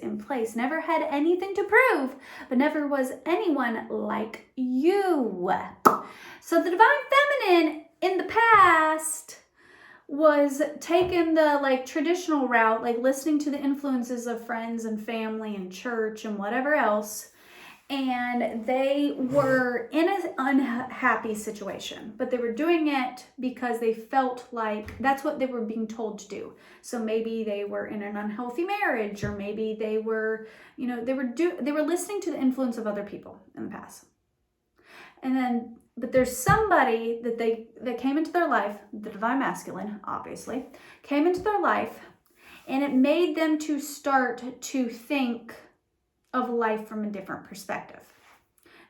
Never had anything to prove, but never was anyone like you. So the Divine Feminine in the past was taking the like traditional route, like listening to the influences of friends and family and church and whatever else. And they were in an unhappy situation, but they were doing it because they felt like that's what they were being told to do. So maybe they were in an unhealthy marriage, or maybe they were, they were listening to the influence of other people in the past. And then, but there's somebody that came into their life, the Divine Masculine, obviously, came into their life, and it made them to start to think of life from a different perspective.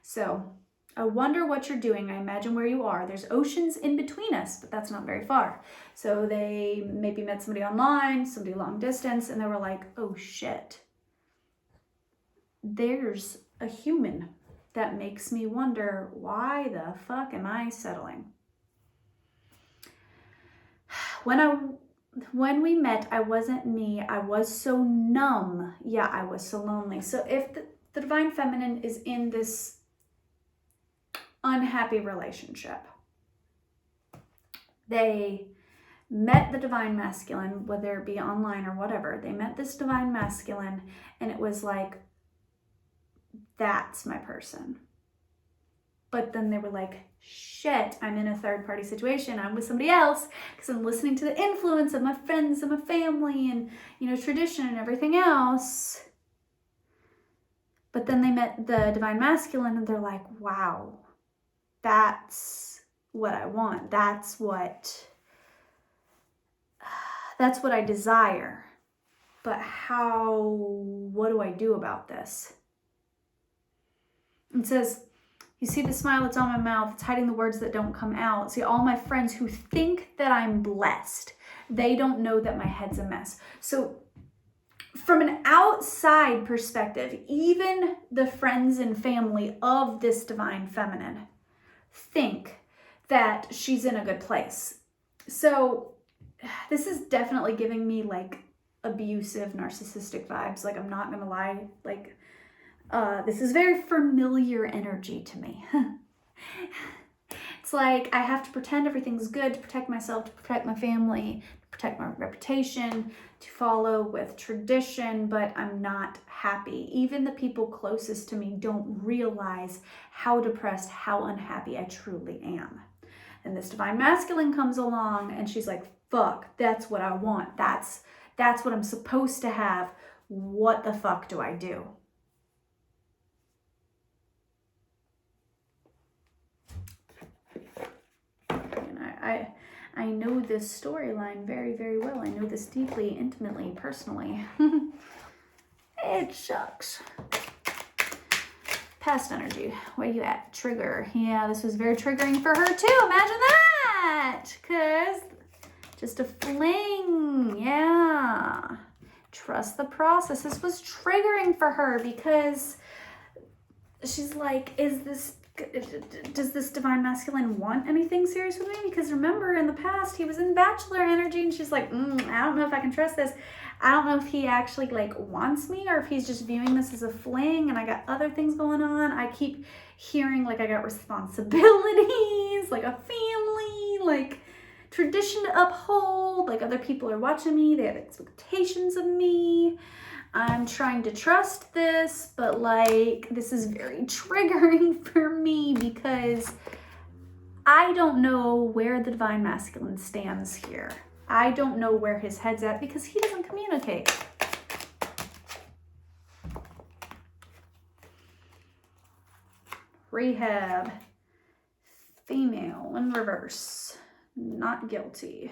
So I wonder what you're doing. I imagine where you are. There's oceans in between us, but that's not very far. So they maybe met somebody online, somebody long distance, and they were like, oh shit, there's a human that makes me wonder, why the fuck am I settling? When we met, I wasn't me. I was so numb. Yeah, I was so lonely. So if the Divine Feminine is in this unhappy relationship, they met the Divine Masculine, whether it be online or whatever. They met this Divine Masculine, and it was like, that's my person. But then they were like, shit, I'm in a third party situation. I'm with somebody else because I'm listening to the influence of my friends and my family and, tradition and everything else. But then they met the Divine Masculine, and they're like, wow, that's what I want. That's what I desire. But what do I do about this? It says, you see the smile that's on my mouth, it's hiding the words that don't come out. See, all my friends who think that I'm blessed, they don't know that my head's a mess. So from an outside perspective, even the friends and family of this Divine Feminine think that she's in a good place. So this is definitely giving me like abusive, narcissistic vibes. Like, I'm not gonna lie, like, this is very familiar energy to me. It's like I have to pretend everything's good to protect myself, to protect my family, to protect my reputation, to follow with tradition, but I'm not happy. Even the people closest to me don't realize how depressed, how unhappy I truly am. And this Divine Masculine comes along, and she's like, fuck, that's what I want. That's what I'm supposed to have. What the fuck do I do? I know this storyline very, very well. I know this deeply, intimately, personally. It sucks. Past energy. Where you at? Trigger. Yeah, this was very triggering for her too. Imagine that. Because just a fling. Yeah. Trust the process. This was triggering for her because she's like, does this Divine Masculine want anything serious with me? Because remember, in the past, he was in Bachelor energy, and she's like, I don't know if I can trust this. I don't know if he actually like wants me, or if he's just viewing this as a fling, and I got other things going on. I keep hearing like I got responsibilities, like a family, like tradition to uphold, like other people are watching me, they have expectations of me. I'm trying to trust this, but like, this is very triggering for me because I don't know where the Divine Masculine stands here. I don't know where his head's at because he doesn't communicate. Rehab. Female in reverse. Not guilty.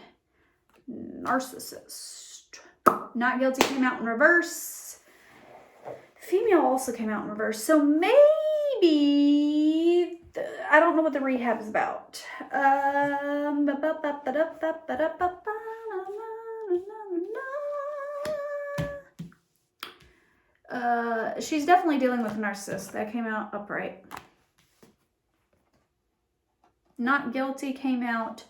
Narcissist. Not guilty came out in reverse. Female also came out in reverse. So maybe, I don't know what the rehab is about. She's definitely dealing with a narcissist. That came out upright. Not guilty came out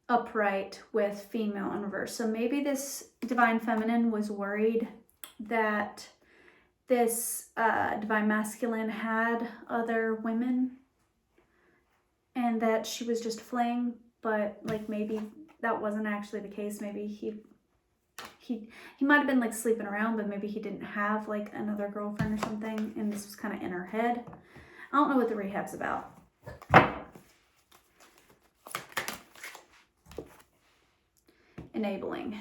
upright with female in reverse. So maybe this divine feminine was worried that this divine masculine had other women and that she was just fleeing, but like maybe that wasn't actually the case. Maybe he might have been like sleeping around, but maybe he didn't have like another girlfriend or something, and this was kind of in her head. I don't know what the rehab's about. Enabling.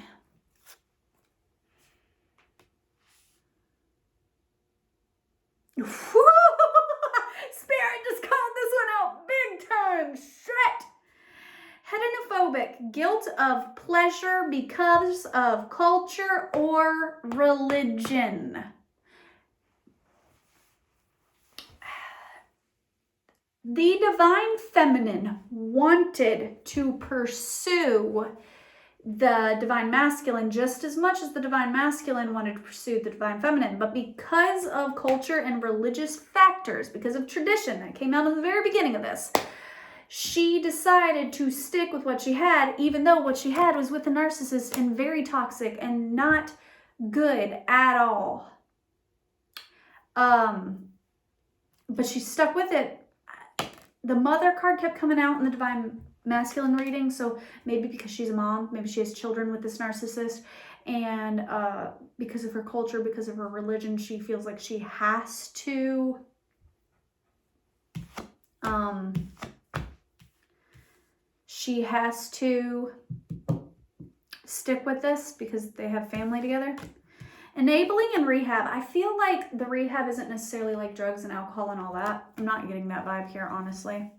Spirit just called this one out big time. Shit. Hetenophobic. Guilt of pleasure because of culture or religion. The divine feminine wanted to pursue the divine masculine just as much as the divine masculine wanted to pursue the divine feminine. But because of culture and religious factors, because of tradition that came out in the very beginning of this, she decided to stick with what she had, even though what she had was with a narcissist and very toxic and not good at all. But she stuck with it. The mother card kept coming out in the divine masculine reading, so maybe because she's a mom, maybe she has children with this narcissist, and because of her culture, because of her religion, she feels like she has to stick with this because they have family together. Enabling and rehab. I feel like the rehab isn't necessarily like drugs and alcohol and all that. I'm not getting that vibe here, honestly.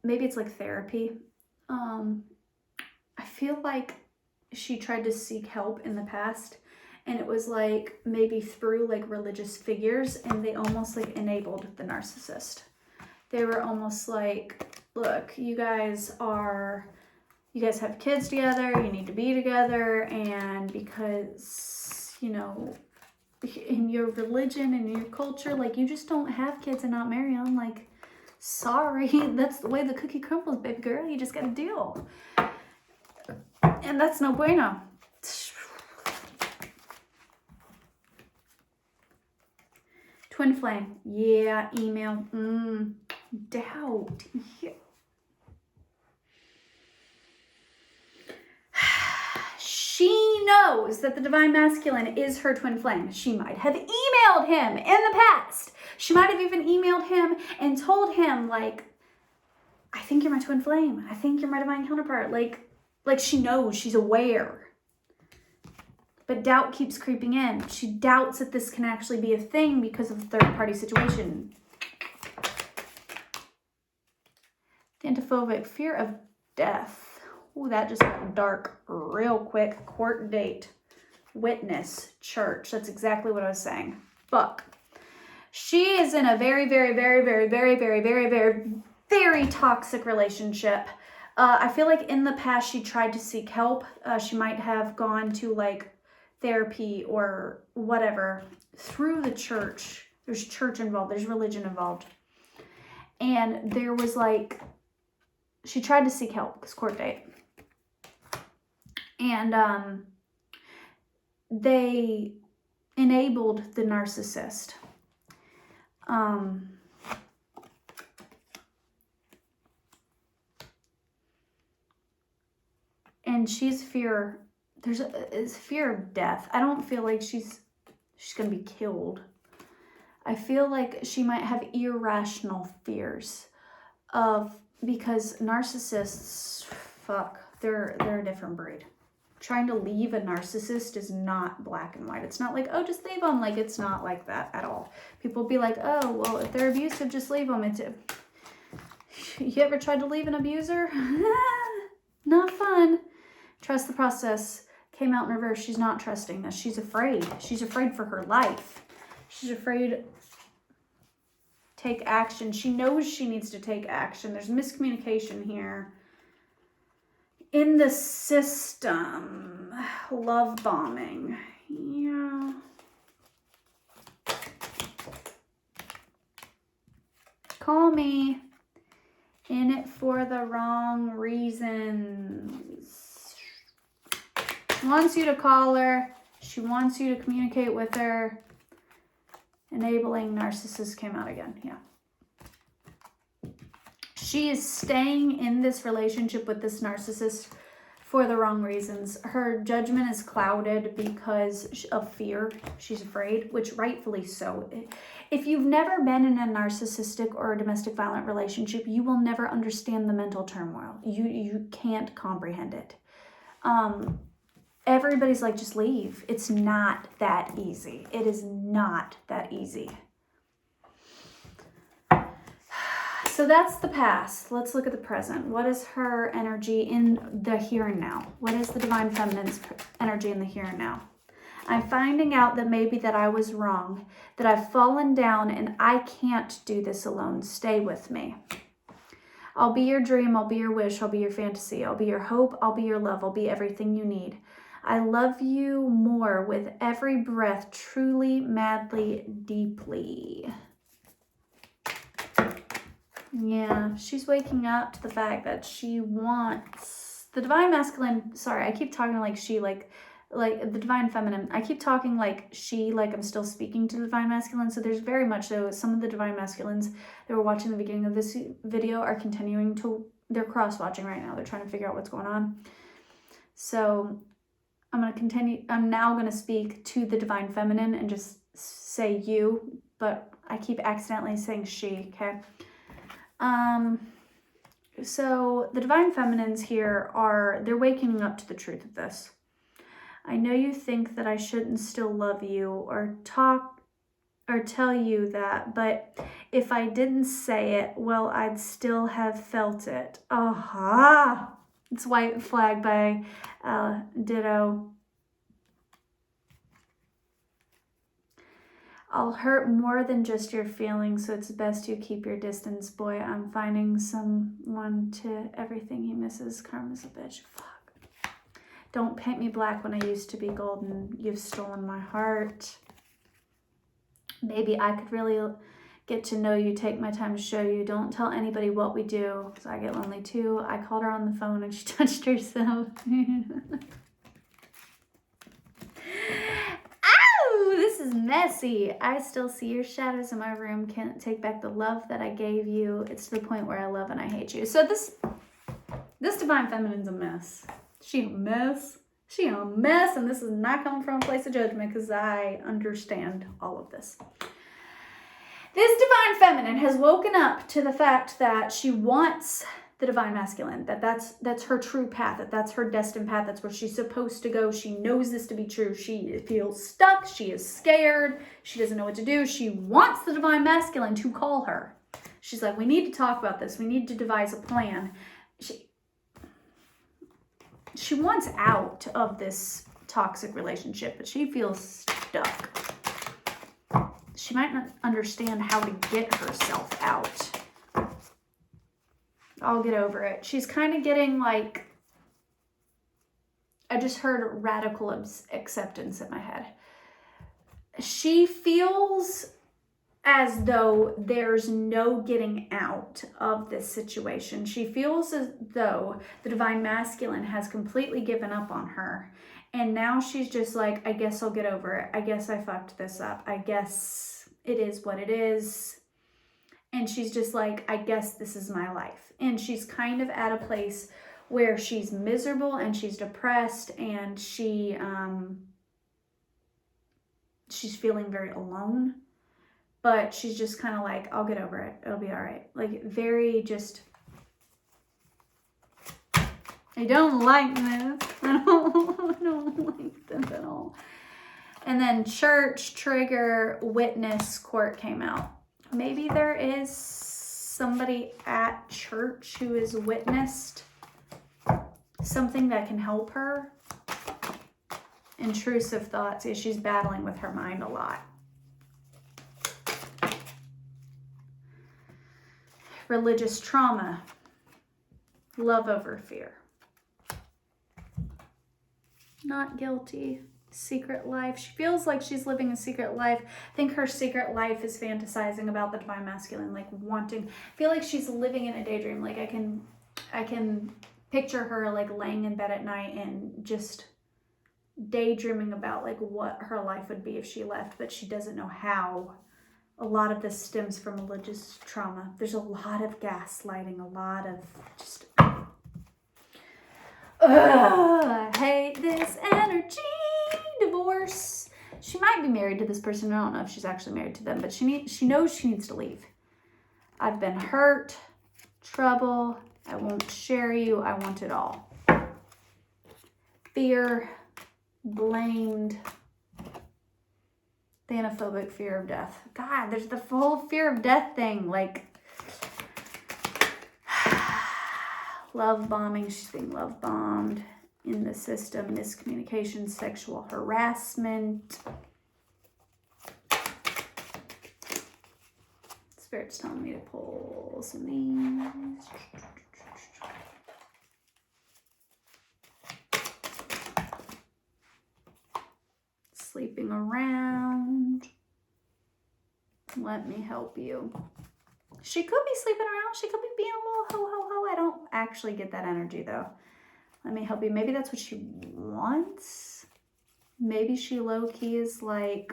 Maybe it's like therapy. I feel like she tried to seek help in the past, and it was like maybe through like religious figures, and they almost like enabled the narcissist. They were almost like, look, you guys have kids together, you need to be together, and because, you know, in your religion and your culture, like you just don't have kids and not marry them, like, sorry, that's the way the cookie crumbles, baby girl. You just got to deal. And that's no bueno. Twin flame. Yeah, email. Doubt. Yeah. She knows that the divine masculine is her twin flame. She might have emailed him in the past. She might have even emailed him and told him, like, I think you're my twin flame. I think you're my divine counterpart. Like she knows, she's aware. But doubt keeps creeping in. She doubts that this can actually be a thing because of the third-party situation. The antiphobic, fear of death. Ooh, that just got dark real quick. Court date, witness, church. That's exactly what I was saying. Fuck. She is in a very, very, very, very, very, very, very, very, very toxic relationship. I feel like in the past she tried to seek help. She might have gone to like therapy or whatever through the church. There's church involved. There's religion involved. And there was like, she tried to seek help because court date. And they enabled the narcissist. And she's fear. There's fear of death. I don't feel like she's gonna be killed. I feel like she might have irrational fears of, because narcissists, fuck, they're a different breed. Trying to leave a narcissist is not black and white. It's not like, oh, just leave them. Like, it's not like that at all. People be like, oh, well, if they're abusive, just leave them. You ever tried to leave an abuser? Not fun. Trust the process. Came out in reverse. She's not trusting this. She's afraid. She's afraid for her life. She's afraid. Take action. She knows she needs to take action. There's miscommunication here. In the system. Love bombing. Yeah. Call me. In it for the wrong reasons. She wants you to call her. She wants you to communicate with her. Enabling narcissist came out again. Yeah. She is staying in this relationship with this narcissist for the wrong reasons. Her judgment is clouded because of fear. She's afraid, which rightfully so. If you've never been in a narcissistic or a domestic violent relationship, you will never understand the mental turmoil. You can't comprehend it. Everybody's like, just leave. It's not that easy. It is not that easy. So that's the past. Let's look at the present. What is her energy in the here and now? What is the Divine Feminine's energy in the here and now? I'm finding out that maybe that I was wrong, that I've fallen down and I can't do this alone. Stay with me. I'll be your dream. I'll be your wish. I'll be your fantasy. I'll be your hope. I'll be your love. I'll be everything you need. I love you more with every breath, truly, madly, deeply. Yeah, she's waking up to the fact that she wants the Divine Masculine. Sorry, I keep talking like she, like the Divine Feminine. I keep talking like she, like I'm still speaking to the Divine Masculine. So there's very much so some of the Divine Masculines that were watching the beginning of this video are continuing to, they're cross-watching right now. They're trying to figure out what's going on. So I'm going to continue. I'm now going to speak to the Divine Feminine and just say you, but I keep accidentally saying she, okay? So the Divine Feminines here they're waking up to the truth of this. I know you think that I shouldn't still love you or talk or tell you that, but if I didn't say it, well, I'd still have felt it. Aha! It's White Flag by Ditto. I'll hurt more than just your feelings, so it's best you keep your distance, boy. I'm finding someone to everything he misses. Karma's a bitch. Fuck. Don't paint me black when I used to be golden. You've stolen my heart. Maybe I could really get to know you, take my time to show you. Don't tell anybody what we do, because I get lonely too. I called her on the phone and she touched herself. This is messy. I still see your shadows in my room. Can't take back the love that I gave you. It's to the point where I love and I hate you. So this Divine Feminine's a mess. She a mess. She a mess. And this is not coming from a place of judgment because I understand all of this. This Divine Feminine has woken up to the fact that she wants the Divine Masculine, that's her true path, that's her destined path, that's where she's supposed to go. She knows this to be true. She feels stuck, she is scared, she doesn't know what to do. She wants the Divine Masculine to call her. She's like, we need to talk about this, we need to devise a plan. She wants out of this toxic relationship, but she feels stuck. She might not understand how to get herself out. I'll get over it. She's kind of getting like, I just heard radical acceptance in my head. She feels as though there's no getting out of this situation. She feels as though the Divine Masculine has completely given up on her. And now she's just like, I guess I'll get over it. I guess I fucked this up. I guess it is what it is. And she's just like, I guess this is my life. And she's kind of at a place where she's miserable and she's depressed and she's feeling very alone. But she's just kind of like, I'll get over it. It'll be all right. Like very just I don't like this. I don't like this at all. And then church, trigger, witness, court came out. Maybe there is somebody at church who has witnessed something that can help her. Intrusive thoughts. Yeah, she's battling with her mind a lot. Religious trauma. Love over fear. Not guilty. Secret life. She feels like she's living a secret life. I think her secret life is fantasizing about the divine masculine, like wanting. I feel like she's living in a daydream. Like I can picture her like laying in bed at night and just daydreaming about like what her life would be if she left, but she doesn't know how. A lot of this stems from religious trauma. There's a lot of gaslighting, a lot of just I hate this energy. Divorce. She might be married to this person. I don't know if she's actually married to them, but she knows she needs to leave. I've been hurt, trouble. I won't share you. I want it all. Fear, blamed, thanophobic, fear of death. God, there's the whole fear of death thing. Like, love bombing. She's being love bombed in the system. Miscommunication, sexual harassment. Spirit's telling me to pull some of these. Sleeping around. Let me help you. She could be sleeping around. She could be being a little ho-ho-ho. I don't actually get that energy, though. Let me help you. Maybe that's what she wants. Maybe she low-key is like,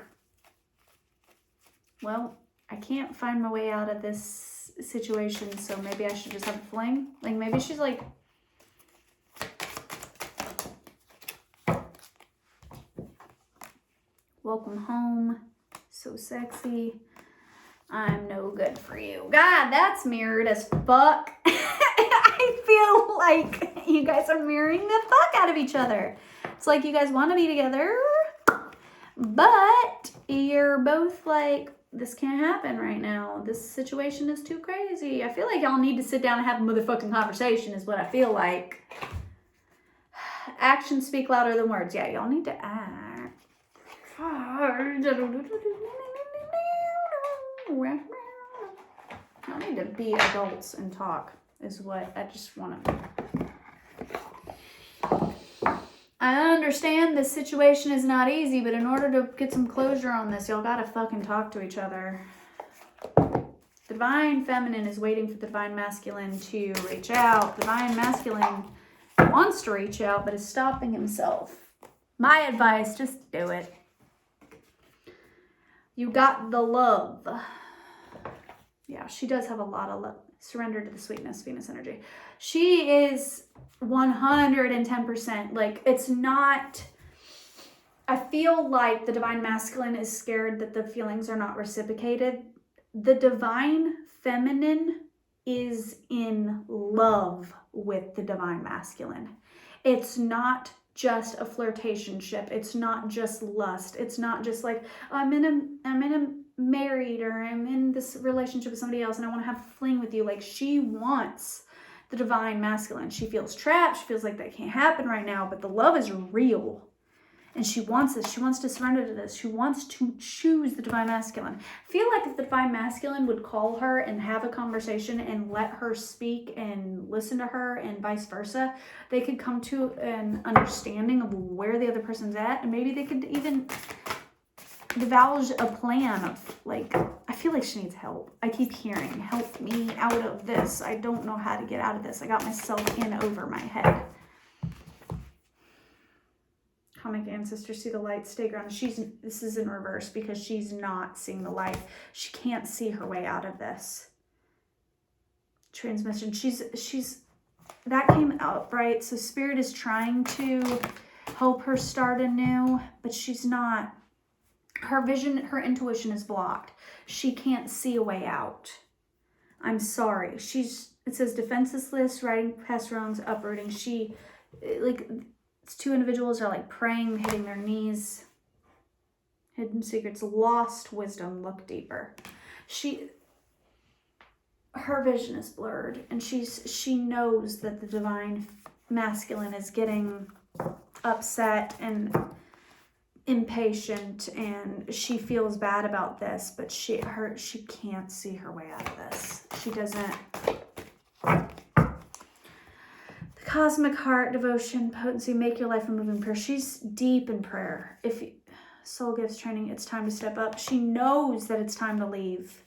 well, I can't find my way out of this situation, so maybe I should just have a fling. Like, maybe she's like, welcome home. So sexy. I'm no good for you. God, that's mirrored as fuck. I feel like you guys are mirroring the fuck out of each other. It's like you guys want to be together, but you're both like, this can't happen right now. This situation is too crazy. I feel like y'all need to sit down and have a motherfucking conversation is what I feel like. Actions speak louder than words. Yeah, y'all need to act. Y'all need to be adults and talk is what I just want to. I understand this situation is not easy, but in order to get some closure on this, y'all gotta fucking talk to each other. The divine feminine is waiting for the divine masculine to reach out. The divine masculine wants to reach out, but is stopping himself. My advice, just do it. You got the love. Yeah, she does have a lot of love. Surrender to the sweetness, Venus energy. She is 110%. Like, it's not... I feel like the divine masculine is scared that the feelings are not reciprocated. The divine feminine is in love with the divine masculine. It's not just a flirtationship. It's not just lust. It's not just like, I'm in a married or I'm in this relationship with somebody else and I want to have a fling with you. Like, she wants the divine masculine. She feels trapped. She feels like that can't happen right now, but the love is real. And she wants this. She wants to surrender to this. She wants to choose the divine masculine. I feel like if the divine masculine would call her and have a conversation and let her speak and listen to her and vice versa, they could come to an understanding of where the other person's at. And maybe they could even divulge a plan of, like, I feel like she needs help. I keep hearing, help me out of this. I don't know how to get out of this. I got myself in over my head. Comic ancestors, see the light, stay grounded. This is in reverse because she's not seeing the light. She can't see her way out of this. Transmission, that came out, right? So spirit is trying to help her start anew, but she's not. Her vision, her intuition is blocked. She can't see a way out. I'm sorry. it says defenseless, riding past wrongs, uprooting. She, like, it's two individuals are like praying, hitting their knees. Hidden secrets, lost wisdom, look deeper. Her vision is blurred, and she knows that the divine masculine is getting upset and impatient, and she feels bad about this, but she can't see her way out of this. She doesn't. The cosmic heart, devotion, potency, make your life a moving prayer. She's deep in prayer. If soul gives training, it's time to step up. She knows that it's time to leave.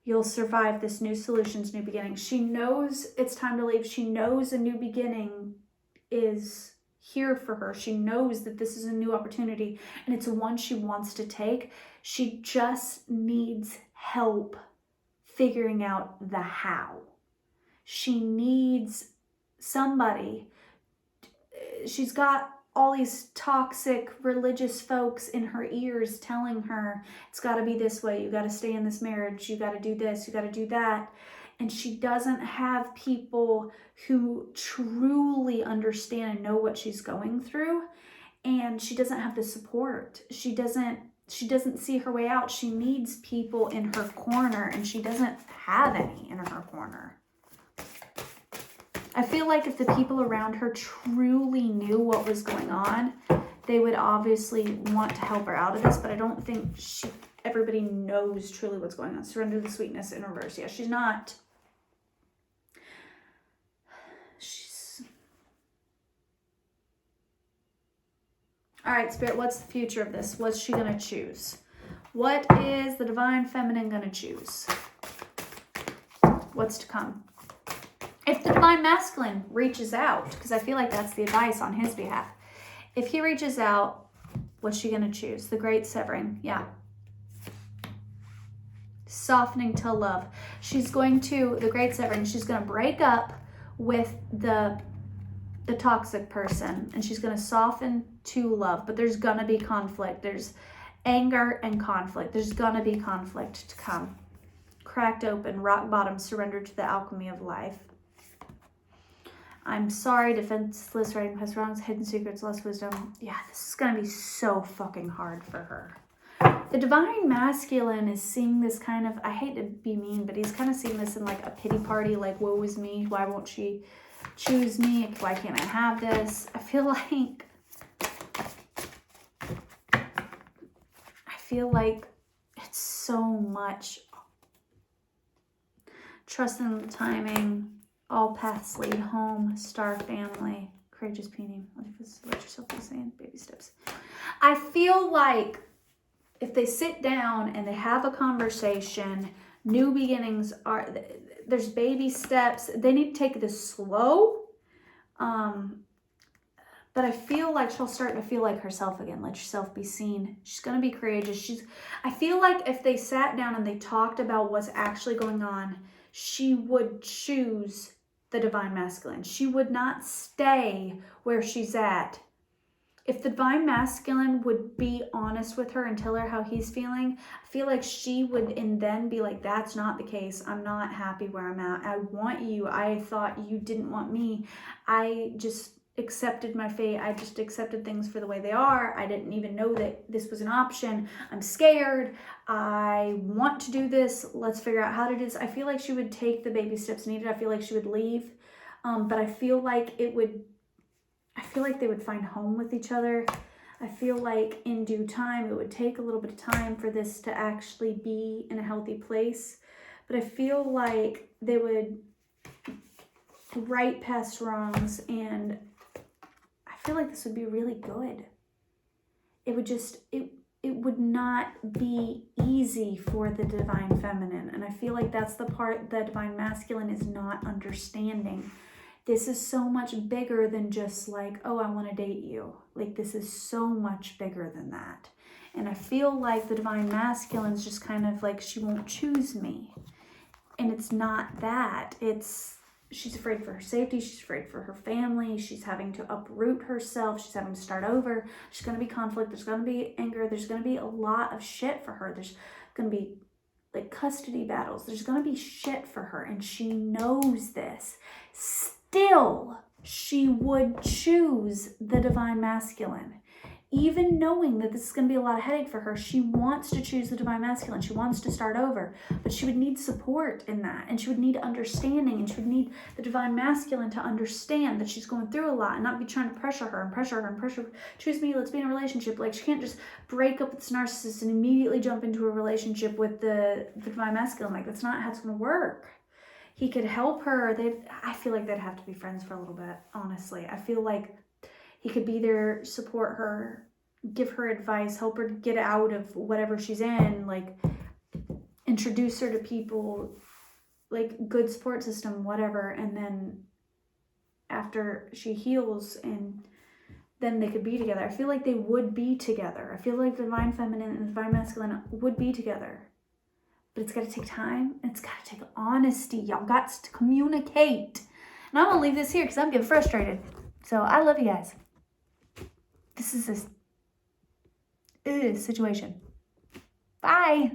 You'll survive this, new solutions, new beginnings. She knows it's time to leave. She knows a new beginning is here for her. She knows that this is a new opportunity, and it's one she wants to take. She just needs help figuring out the how. She needs somebody. She's got all these toxic religious folks in her ears telling her it's got to be this way, you got to stay in this marriage, you got to do this, you got to do that. And she doesn't have people who truly understand and know what she's going through. And she doesn't have the support. She doesn't see her way out. She needs people in her corner, and she doesn't have any in her corner. I feel like if the people around her truly knew what was going on, they would obviously want to help her out of this, but I don't think everybody knows truly what's going on. Surrender the sweetness in reverse. Yeah, she's not. All right, Spirit, what's the future of this? What's she going to choose? What is the divine feminine going to choose? What's to come? If the divine masculine reaches out, because I feel like that's the advice on his behalf. If he reaches out, what's she going to choose? The great severing. Yeah. Softening to love. She's going to, the great severing, she's going to break up with the toxic person, and she's going to soften to love. But there's going to be conflict. There's anger and conflict. There's going to be conflict to come. Cracked open, rock bottom, surrender to the alchemy of life. I'm sorry, defenseless, riding past wrongs, hidden secrets, lost wisdom. Yeah, this is going to be so fucking hard for her. The divine masculine is seeing this kind of, I hate to be mean, but he's kind of seeing this in like a pity party, like, woe is me, why won't she choose me? Why can't I have this? I feel like it's so much trust in the timing. All paths lead home, star family, courageous painting. Let yourself be saying, baby steps. I feel like if they sit down and they have a conversation, new beginnings there's baby steps. They need to take this slow. But I feel like she'll start to feel like herself again. Let yourself be seen. She's going to be courageous. I feel like if they sat down and they talked about what's actually going on, she would choose the divine masculine. She would not stay where she's at. If the divine masculine would be honest with her and tell her how he's feeling, I feel like she would and then be like, that's not the case. I'm not happy where I'm at. I want you. I thought you didn't want me. I just accepted my fate. I just accepted things for the way they are. I didn't even know that this was an option. I'm scared. I want to do this. Let's figure out how to do this. I feel like she would take the baby steps needed. I feel like she would leave. But I feel like they would find home with each other. I feel like in due time, it would take a little bit of time for this to actually be in a healthy place. But I feel like they would right past wrongs, and I feel like this would be really good. It would not be easy for the divine feminine. And I feel like that's the part the divine masculine is not understanding. This is so much bigger than just like, oh, I want to date you. Like, this is so much bigger than that. And I feel like the divine masculine is just kind of like, she won't choose me. And it's not that. She's afraid for her safety. She's afraid for her family. She's having to uproot herself. She's having to start over. There's going to be conflict. There's going to be anger. There's going to be a lot of shit for her. There's going to be like custody battles. There's going to be shit for her, and she knows this. Still, she would choose the divine masculine. Even knowing that this is going to be a lot of headache for her, she wants to choose the divine masculine. She wants to start over, but she would need support in that, and she would need understanding, and she would need the divine masculine to understand that she's going through a lot and not be trying to pressure her and pressure her and pressure her. Choose me, let's be in a relationship. Like, she can't just break up with this narcissist and immediately jump into a relationship with the divine masculine. Like, that's not how it's going to work. He could help her. I feel like they'd have to be friends for a little bit, honestly. I feel like he could be there, support her, give her advice, help her get out of whatever she's in, like introduce her to people, like good support system, whatever. And then after she heals, and then they could be together. I feel like they would be together. I feel like the divine feminine and the divine masculine would be together. But it's got to take time, and it's got to take honesty. Y'all got to communicate. And I'm going to leave this here because I'm getting frustrated. So I love you guys. This is a situation. Bye.